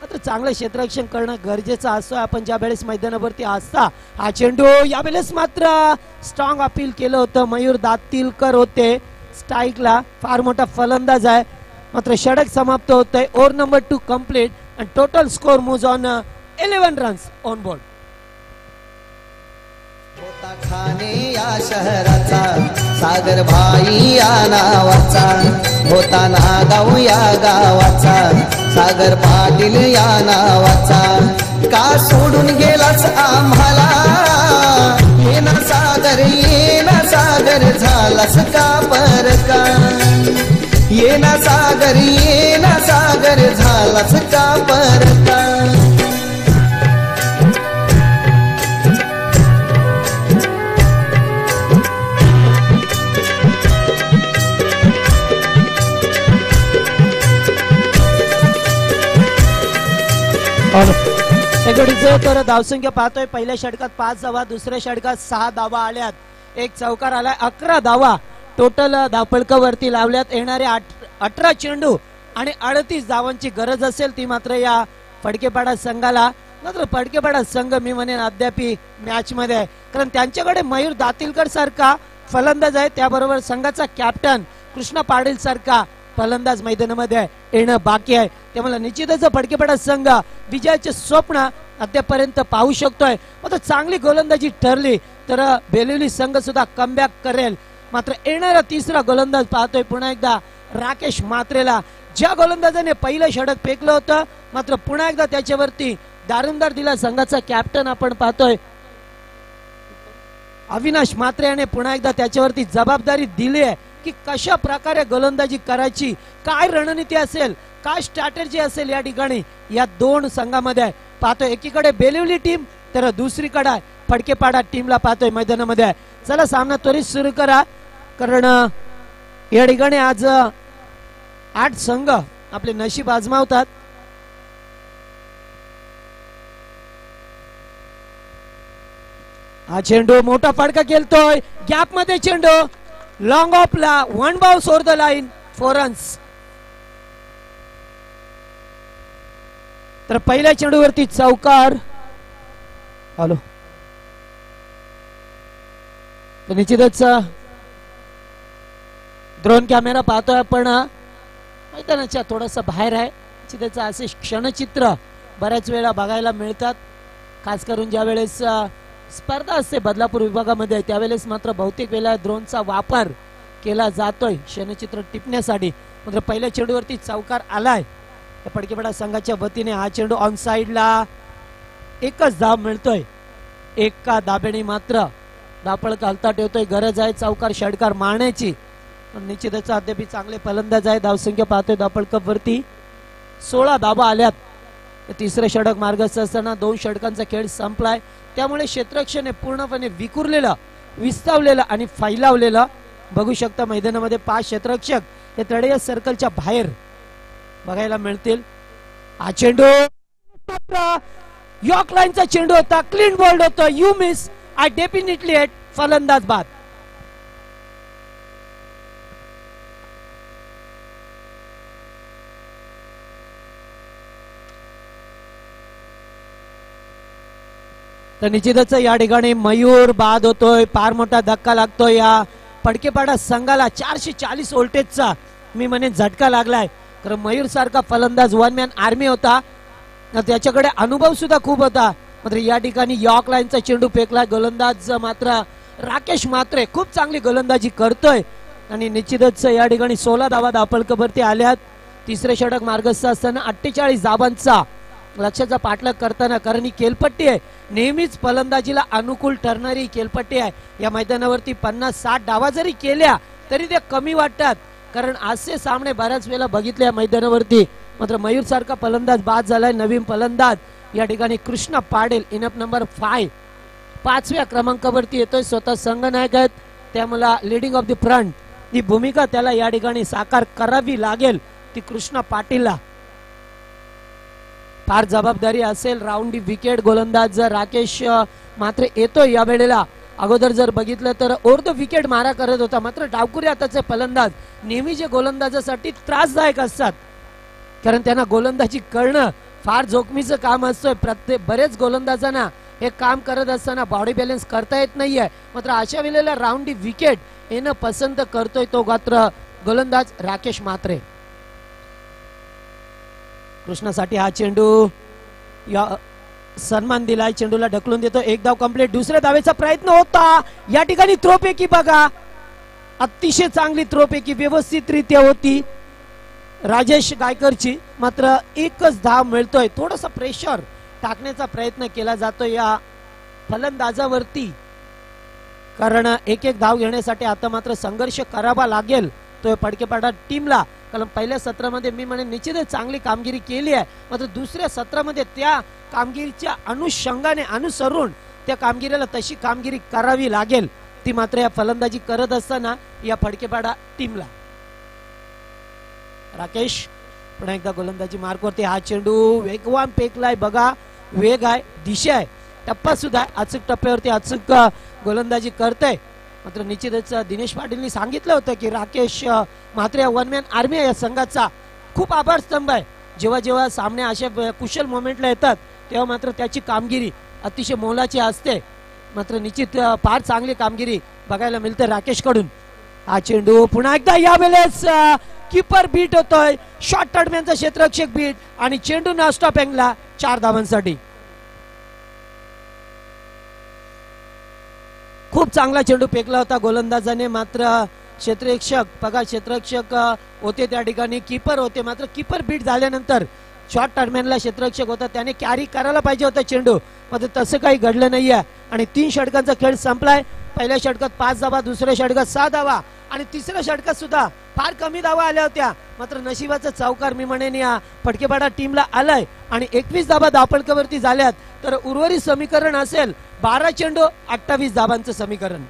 Speaker 1: आता चांगलं क्षेत्ररक्षण करणं गरजेचं असतं. आपण ज्या वेळेस मैदानावरती असता हा चेंडू यावेळेस मात्र स्ट्रॉंग अपील केलं होतं, मयूर दातीलकर होते स्ट्राईकला, फार मोठा फलंदाज आहे. मात्र षटक समाप्त होतंय. Over number 2 complete and total score moves on 11 runs on board.
Speaker 6: होता ठाणे या शहराचा सागर भाई या नावाचा, होता नागाव या गावाचा सागर पाटील या नावाचा. का सोडून गेलास आम्हाला, ये ना सागर झालास का परका, ये ना सागर झालास का परका.
Speaker 1: तर धावसंख्या पाहतोय पहिल्या षटकात 5 धावा, दुसऱ्या षटकात 6 धावा आल्यात, एक चौकार आलाय, 11 धावा टोटल धावपळकावरती लावल्यात. येणारे 18 चेंडू आणि 38 धावांची गरज असेल ती मात्र या फडकेपाडा संघाला. मात्र फडकेपाडा संघ मी म्हणेन अद्यापी मॅच मध्ये आहे, कारण त्यांच्याकडे मयूर दातीलकर सारखा फलंदाज आहे, त्याबरोबर संघाचा कॅप्टन कृष्णा पाटील सारखा फलंदाज मैदानामध्ये येणं बाकी आहे. त्यामुळे निश्चितच फडकेपाडा संघ विजयाचे स्वप्न अद्यापर्यंत पाहू शकतोय. मात्र चांगली गोलंदाजी ठरली तर बेलिवली संघ सुद्धा कमबॅक करेल. मात्र येणारा तिसरा गोलंदाज पाहतोय पुन्हा एकदा राकेश मात्रेला. ज्या गोलंदाजाने पहिलं षटक फेकलं होतं मात्र पुन्हा एकदा त्याच्यावरती दारुंदार दिला संघाचा कॅप्टन आपण पाहतोय अविनाश मात्रे याने पुन्हा एकदा त्याच्यावरती जबाबदारी दिली आहे की कशा प्रकारे गोलंदाजी करायची, काय रणनीती असेल, काय स्ट्रॅटेजी असेल या ठिकाणी या दोन संघामध्ये. पाहतोय एकीकडे बेलिवली टीम तर दुसरीकडे फडकेपाडा टीमला पाहतोय मैदानामध्ये. चला सामना त्वरित सुरू करा, कारण या ठिकाणी आज 8 संघ आपले नशीब आजमावतात. हा चेंडू मोठा फटका खेळतोय, गॅप मध्ये चेंडू लॉंग ऑफ ला, 1 bounce over the line, 4 runs. तर पहिल्या चेंडूवरती चौकार. हॅलो, निश्चितच ड्रोन कॅमेरा पाहतोय आपण मैदानाच्या थोडस बाहेर आहे. निश्चितच असे क्षणचित्र बऱ्याच वेळा बघायला मिळतात, खास करून ज्या वेळेस स्पर्धा असते बदलापूर विभागामध्ये त्यावेळेस मात्र बहुतेक वेळा ड्रोनचा वापर केला जातोय क्षणचित्र टिपण्यासाठी. मात्र पहिल्या चेंडूवरती चौकार आलाय फडकेपाडा संघाच्या वतीने. हा चेंडू ऑन साइडला, एकच धाव मिळतोय, एका धाब्याने मात्र धावपळ घालता ठेवतोय. गरज आहे चौकार षटकार मारण्याची. निश्चितच अद्याप चांगले फलंदाज आहे. धावसंख्या पाहतोय धावपळ कप वरती 16 धावा आल्यात. तिसरे षटक मार्गस्थ असताना 2 षटकांचा खेळ संपलाय, त्यामुळे क्षेत्ररक्षण पूर्णपणे विखुरलेलं, विस्तावलेलं आणि फैलावलेलं बघू शकता. मैदानामध्ये 5 क्षेत्ररक्षक हे तळेय सर्कलच्या बाहेर बघायला मिळतील. हा चेंडू यॉर्क लाईनचा चेंडू होता, क्लीन बॉल्ड होता. You miss, I definitely hit. फलंदाज बाद. तर निश्चितच या ठिकाणी मयूर बाद होतोय. फार मोठा धक्का लागतोय या फडकेपाडा संघाला. 440 व्होल्टेजचा मी म्हणेन झटका लागलाय. कारण मयूर सारखा फलंदाज वन मॅन आर्मी होता, त्याच्याकडे अनुभव सुद्धा खूप होता. मात्र या ठिकाणी यॉर्क लाईनचा चेंडू फेकला. गोलंदाज मात्र राकेश म्हात्रे खूप चांगली गोलंदाजी करतोय आणि निश्चितच या ठिकाणी 16 धावा धापलकवरती आल्यात. तिसरे षटक मार्गस्थ असताना 48 धावांचा लक्ष्याचा पाठलाग करताना, कारण ही केलपट्टी आहे, नेहमीच फलंदाजीला अनुकूल ठरणारी केलपट्टी आहे. या मैदानावरती 50-60 धावा जरी केल्या तरी ते कमी वाटतात, कारण असे सामने बऱ्याच वेळेला बघितले या मैदानावरती. मात्र मयूर सारखा फलंदाज बाद झालाय. नवीन फलंदाज या ठिकाणी कृष्णा पाडेल, इनअप नंबर 5, 5व्या क्रमांकावरती येतोय. स्वतः संघनायक आहेत, त्यामुळे लीडिंग ऑफ द फ्रंट ही भूमिका त्याला या ठिकाणी साकार करावी लागेल, ती कृष्णा पाटीलला. फार जबाबदारी असेल. राऊंड विकेट गोलंदाज राकेश मात्र येतोय या वेळेला. अगोदर जर बघितलं तर ओव्हर द विकेट मारा करत होता, मात्र डावखुरी हाताचे फलंदाज नेहमी जे गोलंदाजासाठी त्रासदायक असतात, कारण त्यांना गोलंदाजी करणं फार जोखमीचं काम असतं. बरेच गोलंदाजांना हे काम करत असताना बॉडी बॅलन्स करता येत नाहीये. मात्र अशा वेळेला राऊंड विकेट येणं पसंत करतोय तो मात्र गोलंदाज राकेश म्हात्रे. कृष्णासाठी हा चेंडू या सन्मान दिलाय. चेंडूला ढकलून देतो. एक धाव कंप्लीट. दुसऱ्या धावेचा प्रयत्न होता. या ठिकाणी थ्रोपैकी बघा, अतिशय चांगली थ्रोपैकी व्यवस्थितरित्या होती राजेश गायकरची. मात्र एकच धाव मिळतोय. थोडंसं प्रेशर टाकण्याचा प्रयत्न केला जातो या फलंदाजावरती, कारण एक एक धाव घेण्यासाठी आता मात्र संघर्ष करावा लागेल तो फडकेपाडा टीमला. कारण पहिल्या सत्रामध्ये मी म्हणेन निश्चितच चांगली कामगिरी केली आहे, मात्र दुसऱ्या सत्रामध्ये त्या कामगिरीच्या अनुषंगाने अनुसरून त्या कामगिरीला तशी कामगिरी करावी लागेल, ती मात्र या फलंदाजी करत असताना या फडकेपाडा टीमला. राकेश पुन्हा एकदा गोलंदाजी मार्कवरती. हा चेंडू वेगवान फेकलाय. बघा, वेग आहे, दिशा आहे, टप्पा सुद्धा आहे. अचूक टप्प्यावरती अचूक गोलंदाजी करतोय. मात्र निश्चितच दिनेश पाटीलनी सांगितलं होतं की Rakesh Mhatre one man army या संघाचा खूप आभार स्तंभ आहे. जेव्हा जेव्हा सामने अशा कुशल मोमेंटला येतात तेव्हा मात्र त्याची कामगिरी अतिशय मोलाची असते. मात्र निश्चित फार चांगली कामगिरी बघायला मिळते राकेश कडून. हा चेंडू पुन्हा एकदा यावेळेस कीपर बीट होतोय. शॉर्ट दरम्यानचा क्षेत्ररक्षक बीट आणि चेंडू न स्टॉप अँगला 4 धावांसाठी. खूप चांगला चेंडू फेकला होता गोलंदाजाने, मात्र क्षेत्ररक्षक बघा, क्षेत्ररक्षक होते त्या ठिकाणी, कीपर होते, मात्र कीपर बीट झाल्यानंतर शॉर्ट टर्मॅनला क्षेत्ररक्षक होता, त्याने कॅरी करायला पाहिजे होता चेंडू, मात्र तसं काही घडलं नाहीये. आणि 3 षटकांचा खेळ संपलाय. पहिल्या षटकात 5 धावा, दुसऱ्या षटकात 6 धावा आणि तिसऱ्या षटकात सुद्धा फार कमी धावा आल्या होत्या. मात्र नशिबाचा चौकार मी म्हणेन या फडकेपाडा टीमला आलाय आणि 21 धावा धावफलकावरती झाल्यात. तर उर्वरित समीकरण असेल 12 चेंडू 28 धावांचं समीकरण.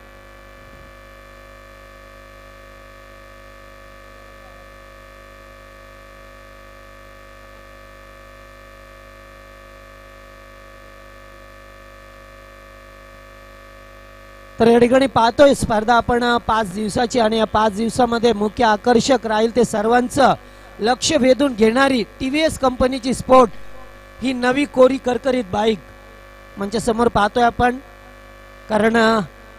Speaker 1: तर या ठिकाणी पाहतोय स्पर्धा आपण 5 दिवसाची आणि या 5 दिवसामध्ये मुख्य आकर्षक राहील ते सर्वांचं लक्ष वेधून घेणारी टीव्हीएस कंपनीची स्पोर्ट ही नवी कोरी करकरीत बाईक म्हणजे समोर पाहतोय आपण. कारण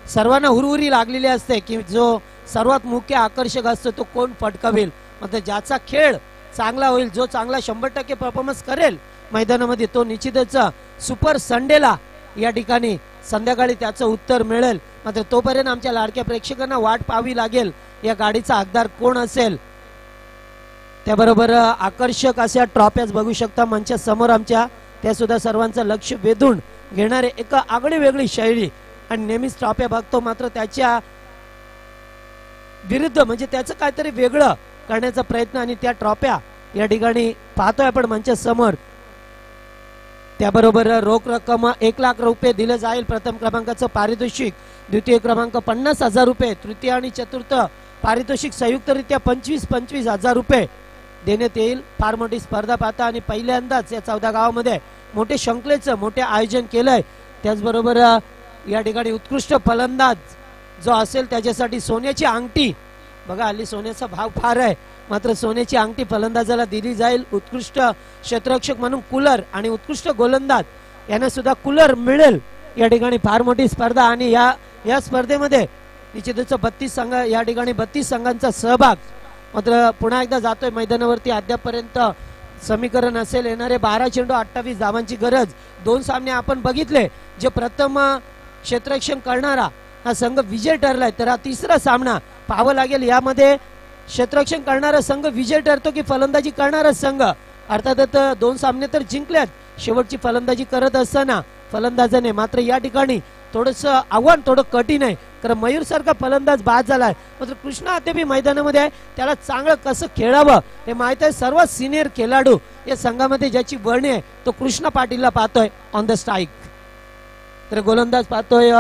Speaker 1: सर्वांना हुरहुरी लागलेली असते की जो सर्वात मुख्य आकर्षक असतो तो कोण फटकावेल, म्हणजे ज्याचा खेळ चांगला होईल, जो चांगला 100% परफॉर्मन्स करेल मैदानामध्ये, तो निश्चितच सुपर संडेला या ठिकाणी संध्याकाळी त्याचं उत्तर मिळेल. मात्र तोपर्यंत आमच्या लाडक्या प्रेक्षकांना वाट पाहावी लागेल या गाडीचा हकदार कोण असेल. त्याबरोबर आकर्षक अशा ट्रॉफ्याच बघू शकता मंचा समोर आमच्या, त्या सुद्धा सर्वांचं लक्ष वेधून घेणारे एक आगळी वेगळी शैली आणि नेहमीच ट्रॉफ्या बघतो, मात्र त्याच्या विरुद्ध म्हणजे त्याचं काहीतरी वेगळं करण्याचा प्रयत्न आणि त्या ट्रॉफ्या या ठिकाणी पाहतोय आपण मंचा समोर. त्याबरोबर रोख रक्कम 1 लाख रुपये दिले जाईल. प्रथम क्रमांकाचं पारितोषिक, द्वितीय क्रमांक 50,000 रुपये, तृतीय आणि चतुर्थ पारितोषिक संयुक्तरित्या 25,000 रुपये. देण्यात येईल. फार मोठी स्पर्धा पाहता आणि पहिल्यांदाच या 14 गावामध्ये मोठे शंखलेचं मोठे आयोजन केलंय. त्याचबरोबर या ठिकाणी उत्कृष्ट फलंदाज जो असेल त्याच्यासाठी सोन्याची अंगठी, बघा हल्ली सोन्याचा भाव फार आहे, मात्र सोन्याची अंगठी फलंदाजाला दिली जाईल. उत्कृष्ट क्षेत्ररक्षक म्हणून कूलर आणि उत्कृष्ट गोलंदाज यांना सुद्धा कूलर मिळेल. या ठिकाणी फार मोठी स्पर्धा आणि या स्पर्धेमध्ये निश्चितच 32 संघ, या ठिकाणी 32 संघांचा सहभाग. मात्र पुन्हा एकदा जातोय मैदानावरती. अद्यापर्यंत समीकरण असेल येणारे 12 चेंडू 28 धावांची गरज. 2 सामने आपण बघितले, जे प्रथम क्षेत्ररक्षण करणारा हा संघ विजय ठरलाय, तर हा तिसरा सामना पाहावा लागेल. यामध्ये क्षेत्ररक्षण करणारा संघ विजय ठरतो की फलंदाजी करणारा संघ. अर्थातच 2 सामने तर जिंकल्यात, शेवटची फलंदाजी करत असताना फलंदाजाने मात्र या ठिकाणी थोडस आव्हान थोडं कठीण आहे, कारण मयूर सारखा फलंदाज बाद झालाय. मात्र कृष्णा अद्याप मैदानामध्ये आहे, त्याला चांगलं कसं खेळावं हे माहित आहे. सर्वात सिनियर खेळाडू या संघामध्ये ज्याची वर्णी आहे तो कृष्णा पाटीलला पाहतोय ऑन द स्ट्राईक. तर गोलंदाज पाहतोय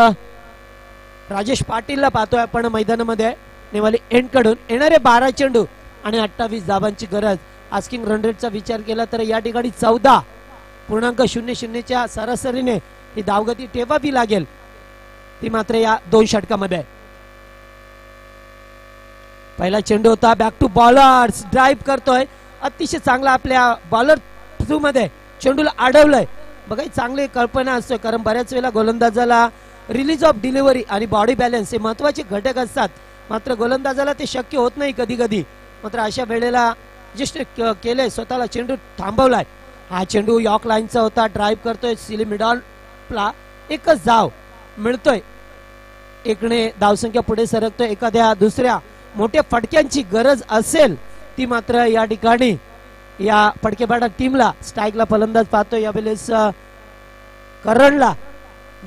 Speaker 1: राजेश पाटीलला पाहतोय आपण मैदानामध्ये. नेवाली एंड कडून येणारे 12 चेंडू आणि 28 धावांची गरज. आस्किंग रन रेटचा विचार केला तर या ठिकाणी 14.00च्या सरासरीने ही धावगती ठेवावी लागेल. ती मात्र या 2 षटकामध्ये. पहिला चेंडू होता, बॅक टू बॉलर्स, ड्राईव्ह करतोय अतिशय चांगला आपल्या बॉलर थ्रू मध्ये चेंडूला अडवलंय. बघा चांगली कल्पना असते, कारण बऱ्याच वेळेला गोलंदाजाला रिलीज ऑफ डिलिव्हरी आणि बॉडी बॅलन्स हे महत्वाचे घटक असतात, मात्र गोलंदाजाला ते शक्य होत नाही कधी कधी. मात्र अशा वेळेला जस्ट केलंय, स्वतःला चेंडू थांबवलाय. हा चेंडू यॉर्क लाईनचा होता, ड्राईव्ह करतोय सिली मिडॉलला, एकच धाव मिळतोय. एकने धावसंख्या पुढे सरकतोय. एखाद्या दुसऱ्या मोठ्या फटक्यांची गरज असेल ती मात्र या ठिकाणी या फटकेबाडा टीमला स्ट्राईकला फलंदाज पाहतोय. यावेळेस करणला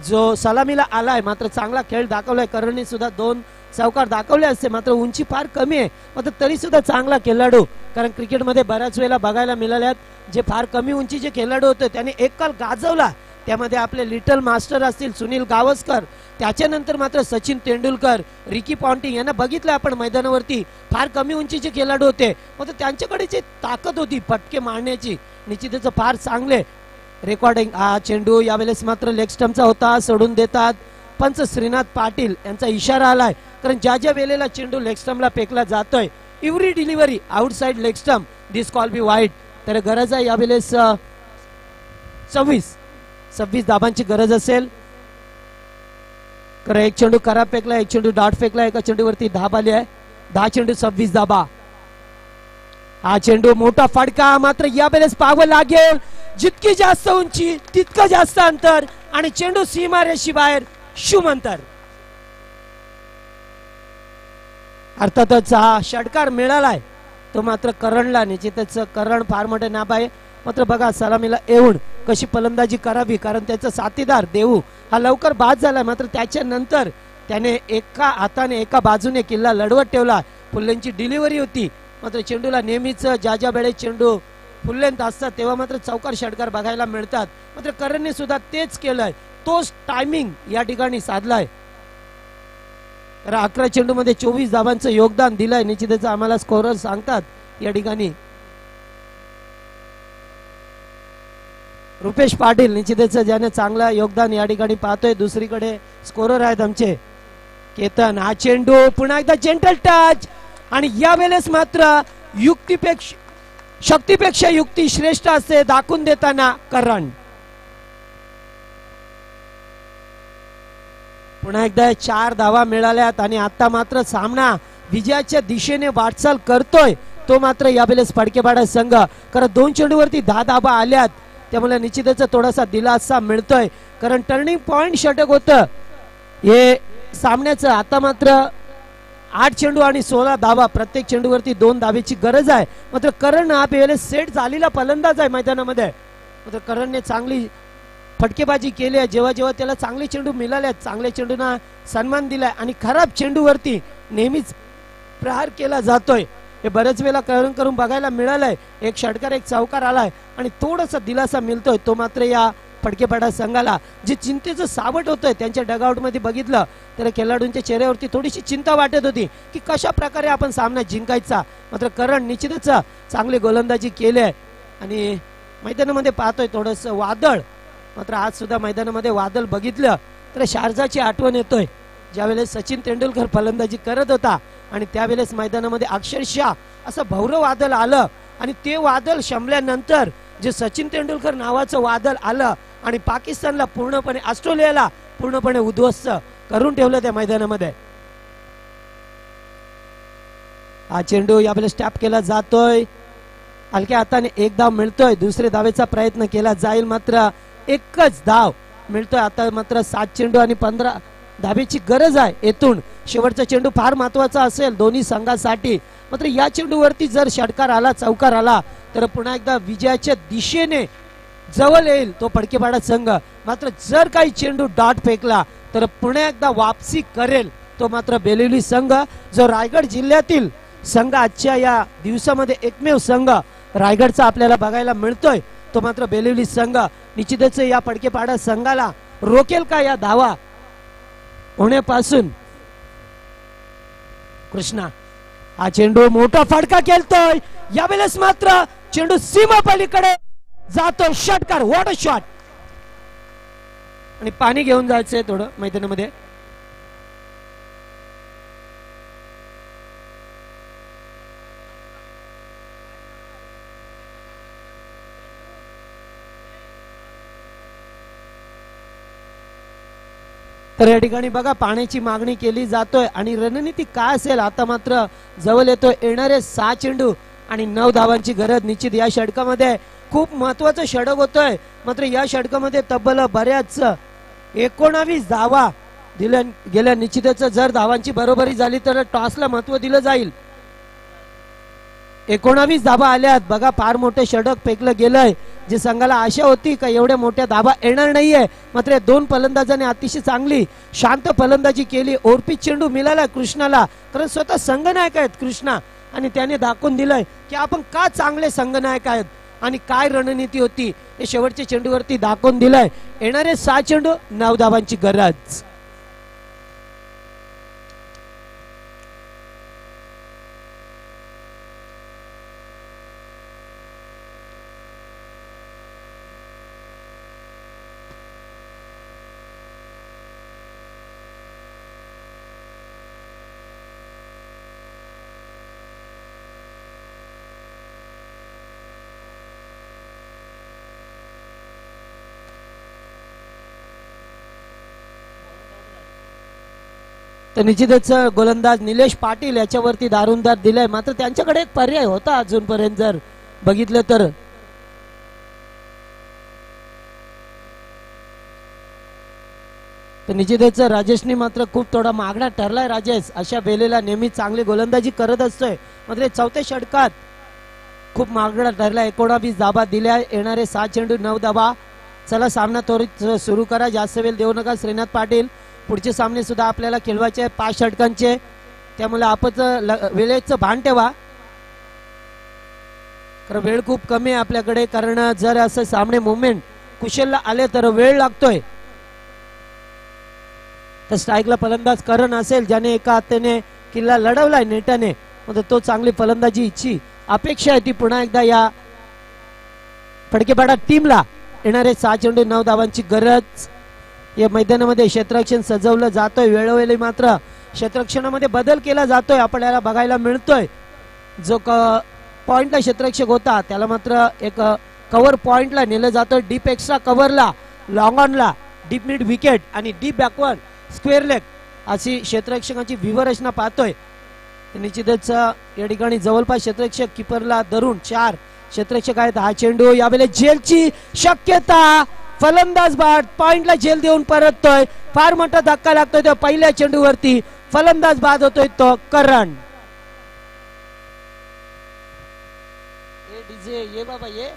Speaker 1: जो सलामीला आलाय, मात्र चांगला खेळ दाखवलाय. करणने सुद्धा 2 चौकार दाखवले असते, मात्र उंची फार कमी आहे, मात्र तरी सुद्धा चांगला खेळाडू. कारण क्रिकेटमध्ये बऱ्याच वेळेला बघायला मिळाल्यात जे फार कमी उंचीचे खेळाडू होते त्यांनी एक काल गाजवला. त्यामध्ये आपले लिटल मास्टर असतील सुनील गावस्कर, त्याच्यानंतर मात्र सचिन तेंडुलकर, रिकी पॉन्टिंग यांना बघितलं आपण मैदानावरती. फार कमी उंचीचे खेळाडू होते, मात्र त्यांच्याकडे जी ताकद होती फटके मारण्याची, निश्चितच फार चांगले रेकॉर्डिंग. हा चेंडू यावेळेस मात्र लेग स्टंपचा होता, सोडून देतात. पंच श्रीनाथ पाटील यांचा इशारा आलाय, कारण ज्या वेळेला चेंडू लेग स्टंपला फेकला जातोय, every delivery outside leg stump, this call be wide. तर गरज आहे यावेळेस 26 धाबांची गरज असेल. कारण एक चेंडू खराब फेकला, एक चेंडू डॉट फेकला, एका चेंडूवरती धाब आली आहे. 10 चेंडू 26 धाबा. हा चेंडू मोठा फटका, मात्र यावेळेस पाहावं लागेल जितकी जास्त उंची तितकं जास्त अंतर आणि चेंडू सीमारेषी बाहेर शुम अंतर. अर्थातच हा षटकार मिळालाय तो मात्र करणला. निश्चितच करण फार मोठे नाब आहे, मात्र बघा सलामीला येऊन कशी फलंदाजी करावी, कारण त्याचा साथीदार देऊ हा लवकर बाद झाला. मात्र त्याच्यानंतर त्याने एका हाताने एका बाजूने किल्ला लढवत ठेवला. फुल्लेंची डिलिव्हरी होती, मात्र चेंडूला नेहमीच ज्या वेळेस चेंडू फुल्लेंत असतात तेव्हा मात्र चौकार षटकार बघायला मिळतात. मात्र करणने सुद्धा तेच केलंय, तोच टायमिंग या ठिकाणी साधलाय. 11 चेंडू मध्ये 24 धावांचं योगदान दिलंय. निश्चितच आम्हाला स्कोरर सांगतात या ठिकाणी. रुपेश पाटील निश्चितच ज्याने चांगला योगदान या ठिकाणी पाहतोय. दुसरीकडे स्कोरर आहेत आमचे केतन. हा चेंडू पुन्हा एकदा जेंटल टच आणि यावेळेस मात्र शक्तीपेक्षा युक्ती श्रेष्ठ असते दाखवून देताना करण. पुन्हा एकदा 4 धावा मिळाल्यात आणि आता मात्र सामना विजयाच्या दिशेने वाटचाल करतोय तो मात्र यावेळेस फडकेबाडा संघ. कारण 2 चेंडूवरती 10 धावा आल्यात, त्यामुळे निश्चितच थोडासा दिलासा मिळतोय. कारण टर्निंग पॉइंट षटक होतं हे सामन्याचं. आता मात्र 8 चेंडू आणि 16 धावा, प्रत्येक चेंडूवरती 2 धावेची गरज आहे. मात्र करण हा वेळेस सेट झालेला फलंदाज आहे मैदानामध्ये. मात्र करणने चांगली फटकेबाजी केली आहे. जेव्हा जेव्हा त्याला चांगले चेंडू मिळाले, चांगल्या चेंडूंना सन्मान दिलाय आणि खराब चेंडूवरती नेहमीच प्रहार केला जातोय. हे बरेच वेळा करून बघायला मिळालंय. एक षटकार एक चौकार आलाय आणि थोडासा दिलासा मिळतोय तो मात्र या फडकेपाडा संघाला. जे चिंतेचं सावट होतंय त्यांच्या डगआउट मध्ये बघितलं तर खेळाडूंच्या चेहऱ्यावरती थोडीशी चिंता वाटत होती की कशा प्रकारे आपण सामना जिंकायचा. मात्र करण निश्चितच चांगली गोलंदाजी केली आहे आणि मैदानामध्ये पाहतोय थोडस वादळ, मात्र आज सुद्धा मैदानामध्ये वादळ बघितलं तर शारजाची आठवण येतोय, ज्यावेळेस सचिन तेंडुलकर फलंदाजी करत होता आणि त्यावेळेस मैदानामध्ये अक्षरशः असं भौर वादळ आलं आणि ते वादळ शमल्यानंतर जे सचिन तेंडुलकर नावाचं वादळ आलं आणि पाकिस्तानला पूर्णपणे, ऑस्ट्रेलियाला पूर्णपणे उद्ध्वस्त करून ठेवलं त्या मैदानामध्ये. हा चेंडू यावेळेस टॅप केला जातोय, हलक्या हाताने एक धाव मिळतोय, दुसरे धावेचा प्रयत्न केला जाईल मात्र एकच धाव मिळतोय. आता मात्र 7 चेंडू आणि 15 धावेची गरज आहे. येथून शेवटचा चेंडू फार महत्वाचा असेल दोन्ही संघासाठी. मात्र या चेंडूवरती जर षटकार आला, चौकार आला तर पुन्हा एकदा विजयाच्या दिशेने जवळ येईल तो फडकेपाडा संघ. मात्र जर काही चेंडू डॉट फेकला तर पुन्हा एकदा वापसी करेल तो मात्र बेलिवली संघ, जो रायगड जिल्ह्यातील संघ आजच्या या दिवसामध्ये एकमेव संघ रायगडचा आपल्याला बघायला मिळतोय तो मात्र बेलिवली संघ. निश्चितच या फडकेपाडा संघाला रोकेल का या धावा होण्यापासून. कृष्णा हा चेंडू मोठा फडका खेळतोय, यावेळेस मात्र चेंडू सीमा पलीकडे जातोय, षटकार, व्हॉट अ शॉट. आणि पाणी घेऊन जायचंय थोडं मैदानामध्ये. तर या ठिकाणी बघा पाण्याची मागणी केली जातोय आणि रणनीती काय असेल. आता मात्र जवळ येतोय येणारे 6 चेंडू आणि 9 धावांची गरज. निश्चित या षटकामध्ये खूप महत्वाचं षटक होतोय. मात्र या षटकामध्ये तब्बल बऱ्याच 19 धावा दिल्या गेल्या. निश्चितच जर धावांची बरोबरी झाली तर टॉसला महत्व दिलं जाईल. 19 धावा आल्यात बघा, फार मोठे षटक फेकलं गेलंय, जे संघाला आशा होती का एवढ्या मोठ्या धावा येणार नाहीये. मात्र 2 फलंदाजांनी अतिशय चांगली शांत फलंदाजी केली. ओरपीच चेंडू मिळाला कृष्णाला, कारण स्वतः संघनायक आहेत कृष्णा आणि त्याने दाखवून दिलंय की आपण का चांगले संघनायक आहेत आणि काय रणनीती होती हे शेवटच्या चेंडूवरती दाखवून दिलंय. येणारे 6 चेंडू 9 धावांची गरज. तर निश्चितच गोलंदाज निलेश पाटील याच्यावरती दारुणदार दिलाय. मात्र त्यांच्याकडे एक पर्याय होता अजूनपर्यंत जर बघितलं तर. निश्चितच राजेशने मात्र खूप थोडा मागणा ठरलाय. राजेश अशा बेलेला नेहमी चांगली गोलंदाजी करत असतोय, मात्र 4थ्या षटकात खूप मागणा ठरला. 19 धावा दिल्या, येणारे 6 चेंडू 9 धावा. चला सामना त्वरित सुरू करा, जास्त वेळ देऊ नका श्रीनाथ पाटील. पुढचे सामने सुद्धा आपल्याला खेळवायचे 5 षटकांचे, त्यामुळे आपण वेळेचं भान ठेवा, कारण वेळ खूप कमी आहे आपल्याकडे. कारण जर असं सामने मुवमेंट कुशलला आले तर वेळ लागतोय. तर स्ट्राईकला फलंदाज करण असेल, ज्याने एका हाताने किल्ला लढवलाय नेटाने, म्हणजे तो चांगली फलंदाजीची अपेक्षा आहे ती पुन्हा एकदा या फडकेपाडा टीमला. येणारे 6 चेंडू 9 धावांची गरज. या मैदानामध्ये क्षेत्ररक्षण सजवलं जातोय, वेळोवेळी मात्र क्षेत्ररक्षणामध्ये बदल केला जातोय आपल्याला बघायला मिळतोय. जो पॉइंटला क्षेत्ररक्षक होता त्याला मात्र एक कव्हर पॉइंटला नेलं जातोय, डीप एक्स्ट्रा कव्हरला, लॉंग ऑनला, डीप मिड विकेट आणि डीप बॅकवर्ड स्क्वेअर लेग अशी क्षेत्ररक्षकांची व्यूहरचना पाहतोय. निश्चितच या ठिकाणी जवळपास क्षेत्ररक्षक किपरला धरून 4 क्षेत्ररक्षक आहेत. हा चेंडू यावेळेस झेलची शक्यता, फलंदाज बाद, पॉइंटला झेल देऊन परततोय. फार मोठा धक्का लागतोय त्या पहिल्या चेंडूवरती, फलंदाज बाद होतोय तो करण. ए डीजे ये बाबा ये.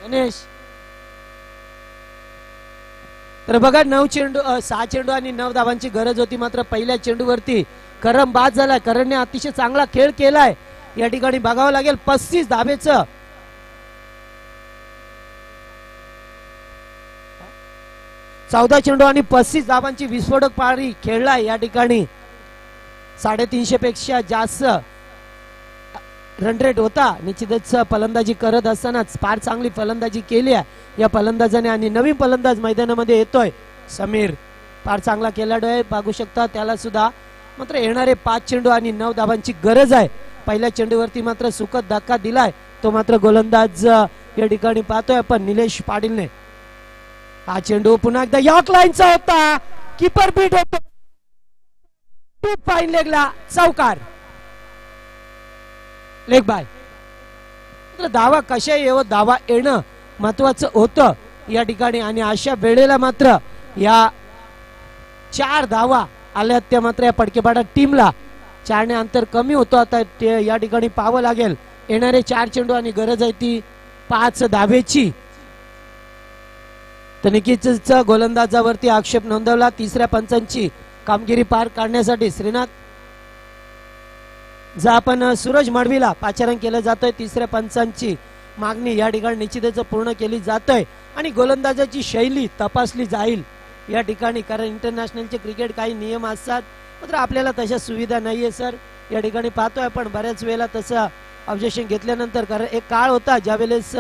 Speaker 1: गणेश. तर बघा 6 चेंडू आणि 9 धावांची गरज होती. मात्र पहिल्या चेंडूवरती करम बाद झालाय. करणने अतिशय चांगला खेळ केलाय. या ठिकाणी बघावं लागेल 35 धावेचं 14 चेंडू आणि 35 धावांची विस्फोटक पारी खेळलाय या ठिकाणी. 350 पेक्षा जास्त रन रेट होता. निश्चितच फलंदाजी करत असतानाच फार चांगली फलंदाजी केली आहे या फलंदाजाने आणि नवीन फलंदाज मैदानामध्ये येतोय समीर. फार चांगला खेळाडू आहे, बघू शकता त्याला सुद्धा. मात्र येणारे 5 चेंडू आणि 9 धावांची गरज आहे. पहिल्या चेंडूवरती मात्र सुखद धक्का दिलाय तो मात्र गोलंदाज या ठिकाणी पाहतोय आपण निलेश पाटीलने. हा चेंडू पुन्हा एकदा यॉर्क लाईनचा होता, कीपर बीट होतो, फाईन लेगला चौकार, लेग बाय. धावा कशा येवो धावा येणं महत्वाचं होतं या ठिकाणी आणि अशा वेळेला मात्र या 4 धावा आल्या त्या मात्र या पडकेपाडा टीमला 4 ने अंतर कमी होतं. आता ते या ठिकाणी पाहावं लागेल. येणारे 4 चेंडू आणि गरज आहे ती 5 धावेची. तर निकीच गोलंदाजावरती आक्षेप नोंदवला. तिसऱ्या पंचांची कामगिरी पार काढण्यासाठी श्रीनाथ जा आपण सूरज मडवीला पाचारण केलं जातंय. तिसऱ्या पंचांची मागणी या ठिकाणी निश्चितच पूर्ण केली जातंय आणि गोलंदाजाची शैली तपासली जाईल या ठिकाणी. कारण इंटरनॅशनलचे क्रिकेट काही नियम असतात, मात्र आपल्याला तशा सुविधा नाहीये सर. या ठिकाणी पाहतोय आपण बऱ्याच वेळेला तसं ऑब्जेक्शन घेतल्यानंतर. कारण एक काळ होता ज्यावेळेस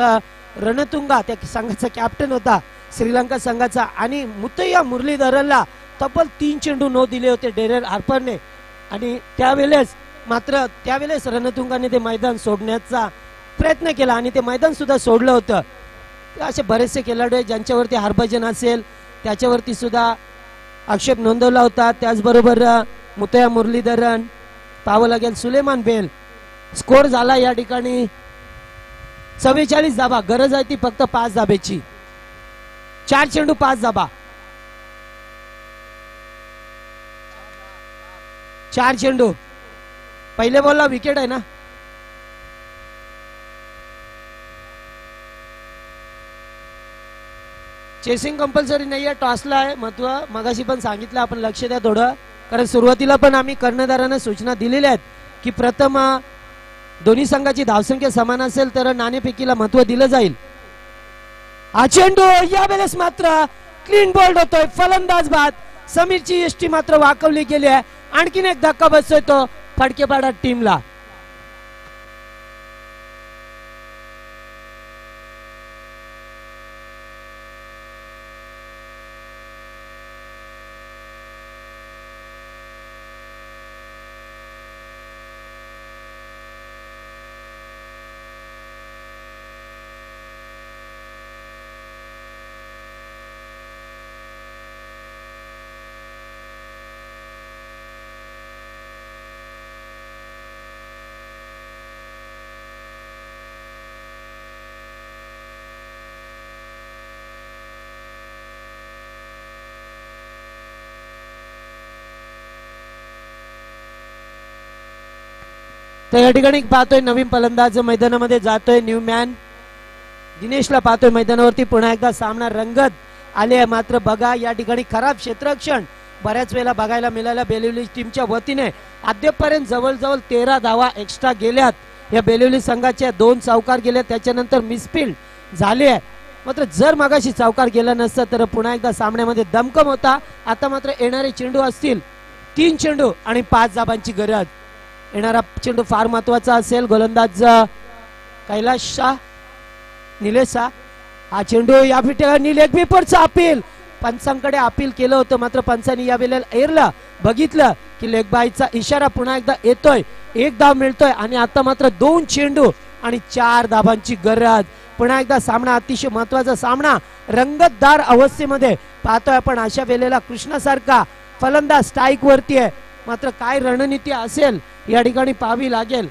Speaker 1: रणतुंगा त्या संघाचा कॅप्टन होता श्रीलंका संघाचा आणि मुतय्या मुरलीधरनला तब्बल 3 चेंडू नो दिले होते डेरेल हार्परने आणि त्यावेळेस रणतुंगाने ते मैदान सोडण्याचा प्रयत्न केला आणि ते मैदान सुद्धा सोडलं होतं. असे बरेचसे खेळाडू आहेत ज्यांच्यावरती हरभजन असेल त्याच्यावरती सुद्धा आक्षेप नोंदवला होता. त्याचबरोबर मुतय्या मुरलीधरन, पाहावं लागेल सुलेमान बेल. स्कोर झाला या ठिकाणी 44 धाबा. गरज आहे ती फक्त 5 धाब्याची. 4 चेंडू 5 धाबा. 4 चेंडू. पहिले बॉलला विकेट आहे ना. चेसिंग कंपल्सरी नाहीये, टॉसला आहे महत्व. मगाशी पण सांगितलं आपण, लक्ष द्या थोडं. कारण सुरुवातीला पण आम्ही कर्णधारांना सूचना दिलेल्या आहेत की प्रथम दोन्ही संघाची धावसंख्या समान असेल तर नाणेफेकीला महत्व दिलं जाईल. हा चेंडू यावेळेस मात्र क्लीन बॉल्ड होतोय. फलंदाज बाद. समीरची यष्टी मात्र वाकवली गेली आहे. आणखीन एक धक्का बसतोय तो फडकेपाडा टीमला. तर या ठिकाणी पाहतोय नवीन फलंदाज मैदानामध्ये जातोय. न्यू मॅन दिनेशला पाहतोय मैदानावरती. पुन्हा एकदा सामना रंगत आले. मात्र बघा या ठिकाणी खराब क्षेत्ररक्षण बऱ्याच वेळेला बघायला मिळालं बेलिवली टीमच्या वतीने. अद्यापपर्यंत जवळजवळ 13 धावा एक्स्ट्रा गेल्यात या बेलिवली संघाच्या. 2 चौकार गेले, त्याच्यानंतर मिसफील्ड झाले आहे. मात्र जर मगाशी चौकार गेला नसता तर पुन्हा एकदा सामन्यामध्ये दमकम होता. आता मात्र येणारे चेंडू असतील 3 चेंडू आणि 5 धाबांची गरज. येणारा चेंडू फार महत्वाचा असेल. गोलंदाज कैलाश शाह, निलेश शाह. हा चेंडू या ठिकाणी लेग पेपरचं अपील, पंचांकडे अपील केलं होतं. मात्र पंचांनी या वेळेला एरला बघितलं की लेग बायचा इशारा पुन्हा एकदा येतोय. 1 धाव मिळतोय आणि आता मात्र 2 चेंडू आणि 4 धाबांची गरज. पुन्हा एकदा सामना अतिशय महत्वाचा सामना रंगतदार अवस्थेमध्ये पाहतोय आपण. अशा वेळेला कृष्णासारखा फलंदाज स्ट्राईक वरती आहे. मात्र काय रणनीती असेल या ठिकाणी पाहावी लागेल.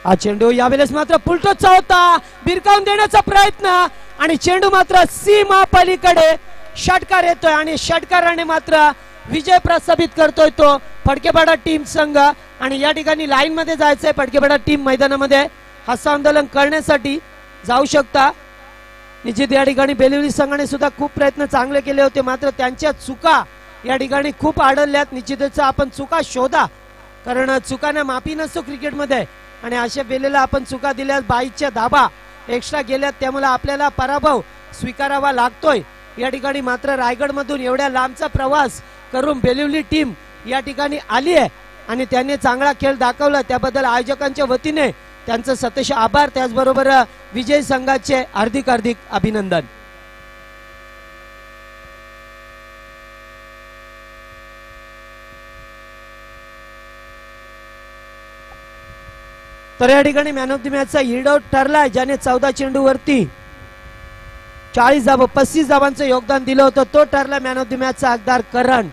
Speaker 1: हा चेंडू यावेळेस मात्र पुलटोचा होता, भिरकावून देण्याचा प्रयत्न आणि चेंडू मात्र सीमा पलीकडे षटकार येतोय आणि षटकाराने मात्र विजय प्रस्थापित करतोय तो फडकेपाडा टीम संघ. आणि या ठिकाणी लाईन मध्ये जायचंय फडकेपाडा टीम मैदानामध्ये हस्तांदोलन करण्यासाठी जाऊ शकता. निश्चित या ठिकाणी बेलिवली संघाने सुद्धा खूप प्रयत्न चांगले केले होते, मात्र त्यांच्या चुका या ठिकाणी खूप आढळल्यात. निश्चितच आपण चुका शोधा, कारण चुकांना माफी नसतो क्रिकेटमध्ये आणि अशा वेळेला आपण चुका दिल्यास बाईच्या धाबा एक्स्ट्रा गेल्यात, त्यामुळे आपल्याला पराभव स्वीकारावा लागतोय. या ठिकाणी मात्र रायगड मधून एवढ्या लांबचा प्रवास करून बेलिवली टीम या ठिकाणी आली आहे आणि त्यांनी चांगला खेळ दाखवला, त्याबद्दल आयोजकांच्या वतीने त्यांचं सतेश आभार, त्याचबरोबर विजय संघाचे हार्दिक हार्दिक अभिनंदन. तर या ठिकाणी मॅन ऑफ द मॅचचा हिल्ड आउट ठरलाय, ज्याने 14 चेंडूवरती 40 धाबा 35 धाबांचं योगदान दिलं होतं. तो ठरला मॅन ऑफ द मॅचचा हकदार करण.